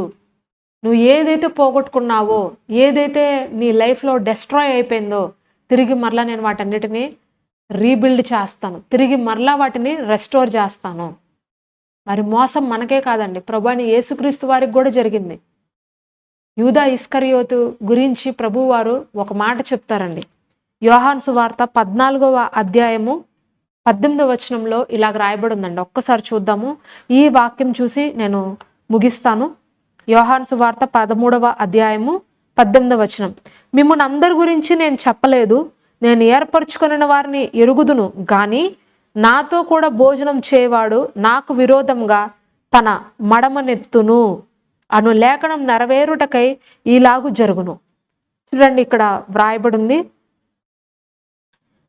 [SPEAKER 1] నువ్వు ఏదైతే పోగొట్టుకున్నావో, ఏదైతే నీ లైఫ్‌లో డెస్ట్రాయ్ అయిపోయిందో, తిరిగి మరలా నేను వాటన్నిటిని రీబిల్డ్ చేస్తాను. తిరిగి మరలా వాటిని రెస్టోర్ చేస్తాను. మరి మోసం మనకే కాదండి, ప్రభువైన యేసుక్రీస్తు వారికి కూడా జరిగింది. యూదా ఇస్కరియోతు గురించి ప్రభువారు ఒక మాట చెప్తారండి. యోహాను సువార్త 14వ అధ్యాయము 18వ వచనంలో ఇలాగ రాయబడి ఉందండి. ఒక్కసారి చూద్దాము. ఈ వాక్యం చూసి నేను ముగిస్తాను. యోహాను సువార్త 13వ అధ్యాయము 18వ వచనం. మిమ్మును అందరి గురించి నేను చెప్పలేదు, నేను ఏర్పరచుకొనిన వారిని ఎరుగుదును గాని నాతో కూడా భోజనం చేయవాడు నాకు విరోధంగా తన మడమనెత్తును అను లేఖనం నెరవేరుటకై ఈలాగు జరుగును. చూడండి, ఇక్కడ వ్రాయబడింది,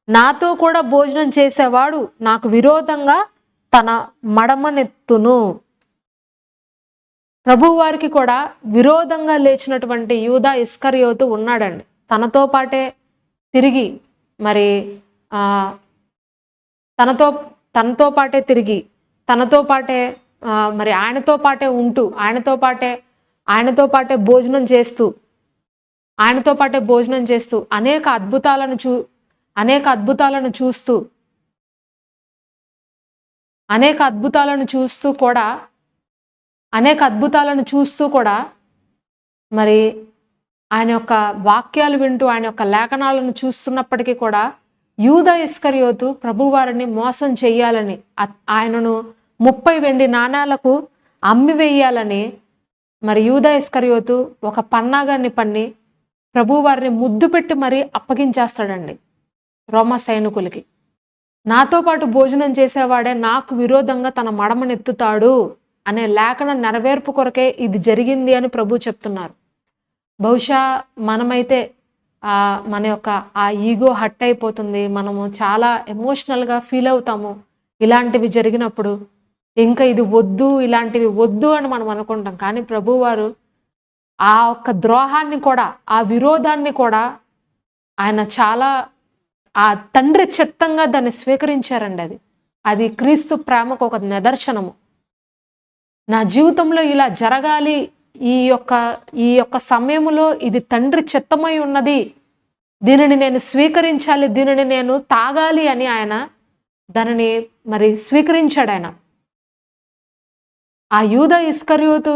[SPEAKER 1] నాతో కూడా భోజనం చేసేవాడు నాకు విరోధంగా తన మడమనెత్తును. ప్రభువారికి కూడా విరోధంగా లేచినటువంటి యూదా ఇస్కరియోతు ఉన్నాడండి. తనతో పాటే తిరిగి మరి తనతో పాటే తిరిగి తనతో పాటే మరి ఆయనతో పాటే ఉంటూ ఆయనతో పాటే భోజనం చేస్తూ అనేక అద్భుతాలను చూస్తూ కూడా మరి ఆయన యొక్క వాక్యాలు వింటూ ఆయన యొక్క లేఖనాలను చూస్తున్నప్పటికీ కూడా యూదా ఇస్కరియోతు ప్రభువారిని మోసం చెయ్యాలని, ఆయనను 30 వెండి నాణాలకు అమ్మివేయాలని మరి యూదా ఇస్కరియోతు ఒక పన్నాగాన్ని పన్ని ప్రభువారిని ముద్దు పెట్టి మరీ అప్పగించేస్తాడండి రోమా సైనికులకి. నాతో పాటు భోజనం చేసేవాడే నాకు విరోధంగా తన మడమనెత్తుతాడు అనే లేఖన నెరవేర్పు కొరకే ఇది జరిగింది అని ప్రభు చెప్తున్నారు. బహుశా మనమైతే మన యొక్క ఆ ఈగో హట్ అయిపోతుంది. మనము చాలా ఎమోషనల్గా ఫీల్ అవుతాము ఇలాంటివి జరిగినప్పుడు. ఇంకా ఇది వద్దు, ఇలాంటివి వద్దు అని మనం అనుకుంటాం. కానీ ప్రభువారు ఆ ఒక్క ద్రోహాన్ని కూడా, ఆ విరోధాన్ని కూడా ఆయన చాలా తండ్రి చిత్తంగా దాన్ని స్వీకరించారండి. అది క్రీస్తు ప్రేమకు ఒక నిదర్శనము. నా జీవితంలో ఇలా జరగాలి, ఈ యొక్క సమయంలో ఇది తండ్రి చిత్తమై ఉన్నది, దీనిని నేను స్వీకరించాలి, దీనిని నేను తాగాలి అని ఆయన దానిని మరి స్వీకరించాడు. ఆయన ఆ యూదా ఇస్కరియోతు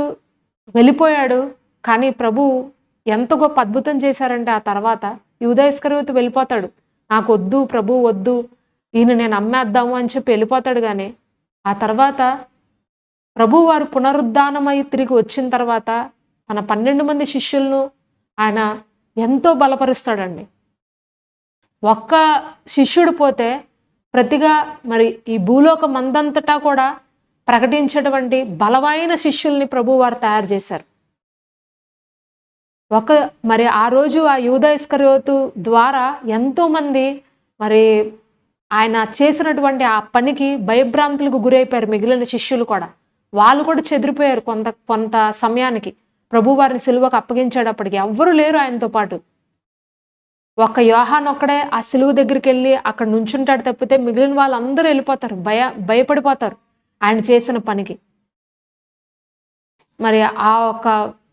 [SPEAKER 1] వెళ్ళిపోయాడు. కానీ ప్రభు ఎంత గొప్ప అద్భుతం చేశారంటే ఆ తర్వాత యూదా ఇస్కరియోతు వెళ్ళిపోతాడు. నాకు వద్దు ప్రభు, వద్దు, ఈయన నేను అమ్మేద్దాము అని చెప్పి వెళ్ళిపోతాడు. కానీ ఆ తర్వాత ప్రభువారు పునరుద్ధానమై తిరిగి వచ్చిన తర్వాత తన 12 మంది శిష్యులను ఆయన ఎంతో బలపరుస్తాడండి. ఒక్క శిష్యుడు పోతే ప్రతిగా మరి ఈ భూలోకం అందంతటా కూడా ప్రకటించేటువంటి బలమైన శిష్యుల్ని ప్రభువారు తయారు చేశారు. మరి ఆ రోజు ఆ యూదా ఇస్కరియోతు ద్వారా ఎంతోమంది మరి ఆయన చేసినటువంటి ఆ పనికి భయభ్రాంతులకు గురైపోయారు మిగిలిన శిష్యులు కూడా. వాళ్ళు కూడా చెదిరిపోయారు కొంత సమయానికి. ప్రభువారిని సిలువకు అప్పగించేటప్పటికి ఎవ్వరూ లేరు ఆయనతో పాటు. ఒక్క యోహాను ఒక్కడే ఆ సిలువ దగ్గరికి వెళ్ళి అక్కడ నుంచుంటాడు తప్పితే మిగిలిన వాళ్ళందరూ వెళ్ళిపోతారు. భయపడిపోతారు ఆయన చేసిన పనికి. మరి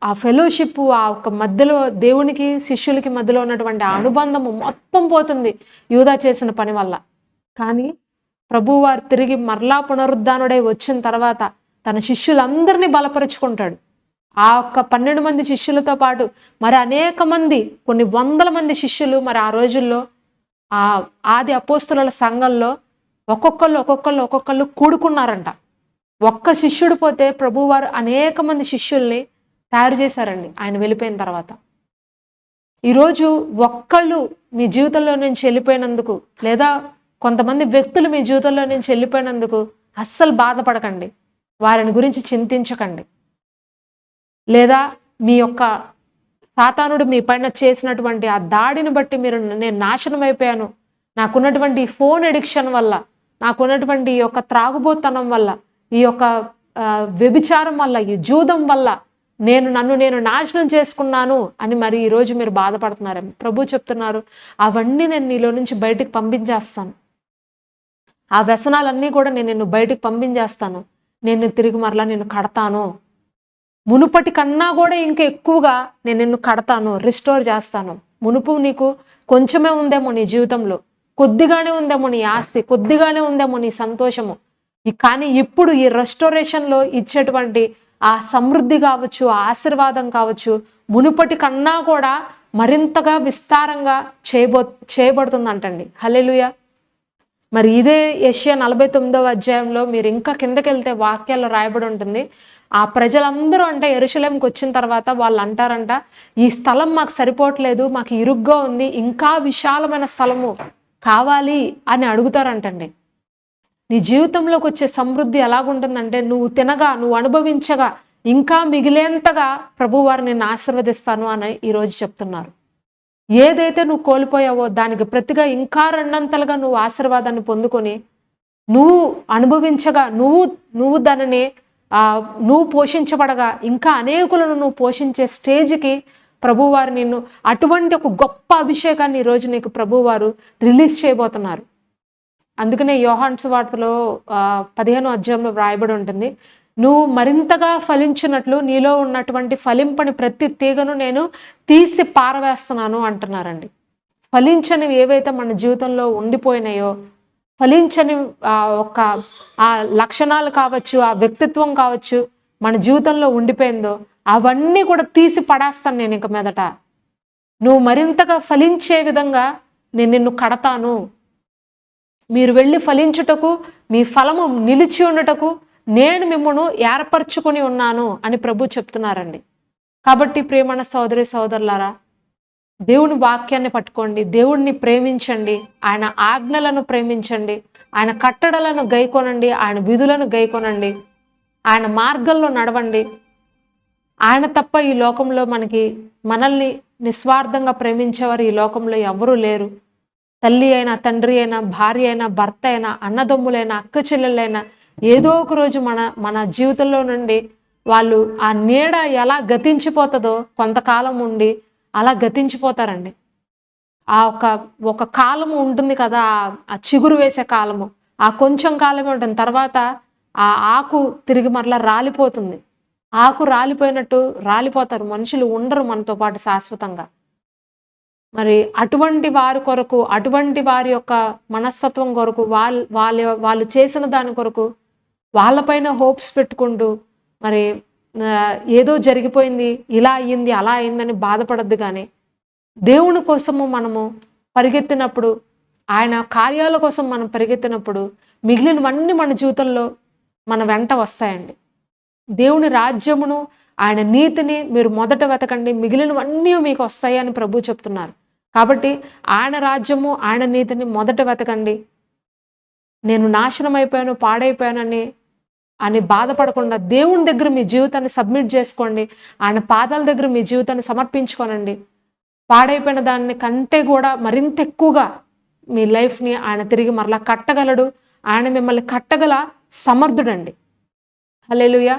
[SPEAKER 1] ఆ ఫెలోషిప్, ఆ ఒక్క మధ్యలో దేవునికి శిష్యులకి మధ్యలో ఉన్నటువంటి ఆ అనుబంధము మొత్తం పోతుంది యూదా చేసిన పని వల్ల. కానీ ప్రభువారు తిరిగి మరలా పునరుద్ధానుడై వచ్చిన తర్వాత తన శిష్యులందరినీ బలపరుచుకుంటాడు. ఆ ఒక్క 12 మంది శిష్యులతో పాటు మరి అనేక మంది, కొన్ని వందల మంది శిష్యులు మరి ఆ రోజుల్లో ఆ ఆది అపోస్తుల సంఘంలో ఒక్కొక్కళ్ళు కూడుకున్నారంట. ఒక్క శిష్యుడు పోతే ప్రభువారు అనేక మంది శిష్యుల్ని తయారు చేశారండి ఆయన వెళ్ళిపోయిన తర్వాత. ఈరోజు ఒక్కళ్ళు మీ జీవితంలో నుంచి వెళ్ళిపోయినందుకు, లేదా కొంతమంది వ్యక్తులు మీ జీవితంలో నుంచి వెళ్ళిపోయినందుకు అస్సలు బాధపడకండి, వారిని గురించి చింతించకండి. లేదా మీ యొక్క సాతానుడు మీ పైన చేసినటువంటి ఆ దాడిని బట్టి నేను నాశనం అయిపోయాను, నాకున్నటువంటి ఫోన్ ఎడిక్షన్ వల్ల, నాకున్నటువంటి ఈ యొక్క త్రాగుబోతనం వల్ల, ఈ యొక్క వ్యభిచారం వల్ల, ఈ జూదం వల్ల నన్ను నేను నాశనం చేసుకున్నాను అని మరి ఈరోజు మీరు బాధపడుతున్నారేమో. ప్రభు చెప్తున్నారు, అవన్నీ నేను నీలో నుంచి బయటికి పంపించేస్తాను. ఆ వ్యసనాలన్నీ కూడా నేను నిన్ను బయటికి పంపించేస్తాను. నేను తిరిగి మరలా నిన్ను కడతాను. మునుపటి కన్నా కూడా ఇంకా ఎక్కువగా నేను నిన్ను కడతాను, రిస్టోర్ చేస్తాను. మునుపు నీకు కొంచెమే ఉందేమో నీ జీవితంలో, కొద్దిగానే ఉందేమో నీ ఆస్తి, కొద్దిగానే ఉందేమో నీ సంతోషము. కానీ ఇప్పుడు ఈ రెస్టోరేషన్లో ఇచ్చేటువంటి ఆ సమృద్ధి కావచ్చు, ఆశీర్వాదం కావచ్చు, మునుపటి కన్నా కూడా మరింతగా విస్తారంగా చేయబడుతుందంటండి. హల్లెలూయా. మరి ఇదే యెషయా 49వ అధ్యాయంలో మీరు ఇంకా కిందకెళ్తే వాక్యాల్లో రాయబడి ఉంటుంది. ఆ ప్రజలందరూ అంటే యెరూషలేముకి వచ్చిన తర్వాత వాళ్ళు అంటారంట, ఈ స్థలం మాకు సరిపోవట్లేదు, మాకు ఇరుగ్గా ఉంది, ఇంకా విశాలమైన స్థలము కావాలి అని అడుగుతారంటండి. నీ జీవితంలోకి వచ్చే సమృద్ధి ఎలాగుంటుందంటే, నువ్వు తినగా, నువ్వు అనుభవించగా, ఇంకా మిగిలేంతగా ప్రభువారు నిన్ను ఆశీర్వదిస్తాను అని ఈరోజు చెప్తున్నారు. ఏదైతే నువ్వు కోల్పోయావో దానికి ప్రతిగా ఇంకా రెండంతలుగా నువ్వు ఆశీర్వాదాన్ని పొందుకొని, నువ్వు అనుభవించగా, నువ్వు దానిని నువ్వు పోషించబడగా, ఇంకా అనేకులను నువ్వు పోషించే స్టేజ్కి ప్రభువారు నిన్ను, అటువంటి ఒక గొప్ప అభిషేకాన్ని ఈరోజు నీకు ప్రభువారు రిలీజ్ చేయబోతున్నారు. అందుకనే యోహాను సువార్తలో 15వ అధ్యాయంలో వ్రాయబడి ఉంటుంది, నువ్వు మరింతగా ఫలించినట్లు నీలో ఉన్నటువంటి ఫలింపని ప్రతి తీగను నేను తీసి పారవేస్తున్నాను అంటున్నారండి. ఫలించనివి ఏవైతే మన జీవితంలో ఉండిపోయినాయో, ఫలించని ఆ లక్షణాలు కావచ్చు, ఆ వ్యక్తిత్వం కావచ్చు మన జీవితంలో ఉండిపోయిందో అవన్నీ కూడా తీసి పడేస్తాను నేను ఇక మీదట. నువ్వు మరింతగా ఫలించే విధంగా నేను నిన్ను కడతాను. మీరు వెళ్ళి ఫలించుటకు, మీ ఫలము నిలిచి ఉండటకు నేను మిమ్మల్ని ఏర్పరచుకొని ఉన్నాను అని ప్రభు చెప్తున్నారండి. కాబట్టి ప్రియమైన సోదరి సోదరులారా, దేవుని వాక్యాన్ని పట్టుకోండి, దేవుడిని ప్రేమించండి, ఆయన ఆజ్ఞలను ప్రేమించండి, ఆయన కట్టడలను గైకొనండి, ఆయన విధులను గైకొనండి, ఆయన మార్గంలో నడవండి. ఆయన తప్ప ఈ లోకంలో మనల్ని నిస్వార్థంగా ప్రేమించేవారు ఈ లోకంలో ఎవరూ లేరు. తల్లి అయినా, తండ్రి అయినా, భార్య అయినా, భర్త అయినా, అన్నదమ్ములైనా, అక్క చెల్లెళ్ళైనా ఏదో ఒక రోజు మన జీవితంలో నుండి వాళ్ళు ఆ నీడ ఎలా గతించిపోతుందో కొంతకాలం ఉండి అలా గతించిపోతారండి. ఆ ఒక కాలము ఉంటుంది కదా, ఆ చిగురు వేసే కాలము, ఆ కొంచెం కాలమే ఉంటుంది. తర్వాత ఆ ఆకు తిరిగి మరలా రాలిపోతుంది. ఆకు రాలిపోయినట్టు రాలిపోతారు, మనుషులు ఉండరు మనతో పాటు శాశ్వతంగా. మరి అటువంటి వారి కొరకు, అటువంటి వారి యొక్క మనస్తత్వం కొరకు, వాళ్ళు చేసిన దాని కొరకు వాళ్ళపైన హోప్స్ పెట్టుకుంటూ మరి ఏదో జరిగిపోయింది, ఇలా అయ్యింది, అలా అయిందని బాధపడద్దు. కానీ దేవుని కోసము మనము పరిగెత్తినప్పుడు, ఆయన కార్యాల కోసం మనం పరిగెత్తినప్పుడు మిగిలినవన్నీ మన జీవితంలో మన వెంట వస్తాయండి. దేవుని రాజ్యమును, ఆయన నీతిని మీరు మొదట వెతకండి, మిగిలినవన్నీ మీకు వస్తాయి అని ప్రభు చెప్తున్నారు. కాబట్టి ఆయన రాజ్యము, ఆయన నీతిని మొదట వెతకండి. నేను నాశనం అయిపోయాను, పాడైపోయానని బాధపడకుండా దేవుని దగ్గర మీ జీవితాన్ని సబ్మిట్ చేసుకోండి. ఆయన పాదాల దగ్గర మీ జీవితాన్ని సమర్పించుకోనండి. పాడైపోయిన దాన్ని కంటే కూడా మరింత ఎక్కువగా మీ లైఫ్‌ని ఆయన తిరిగి మరలా కట్టగలడు. ఆయన మిమ్మల్ని కట్టగల సమర్థుడండి. హల్లెలూయా!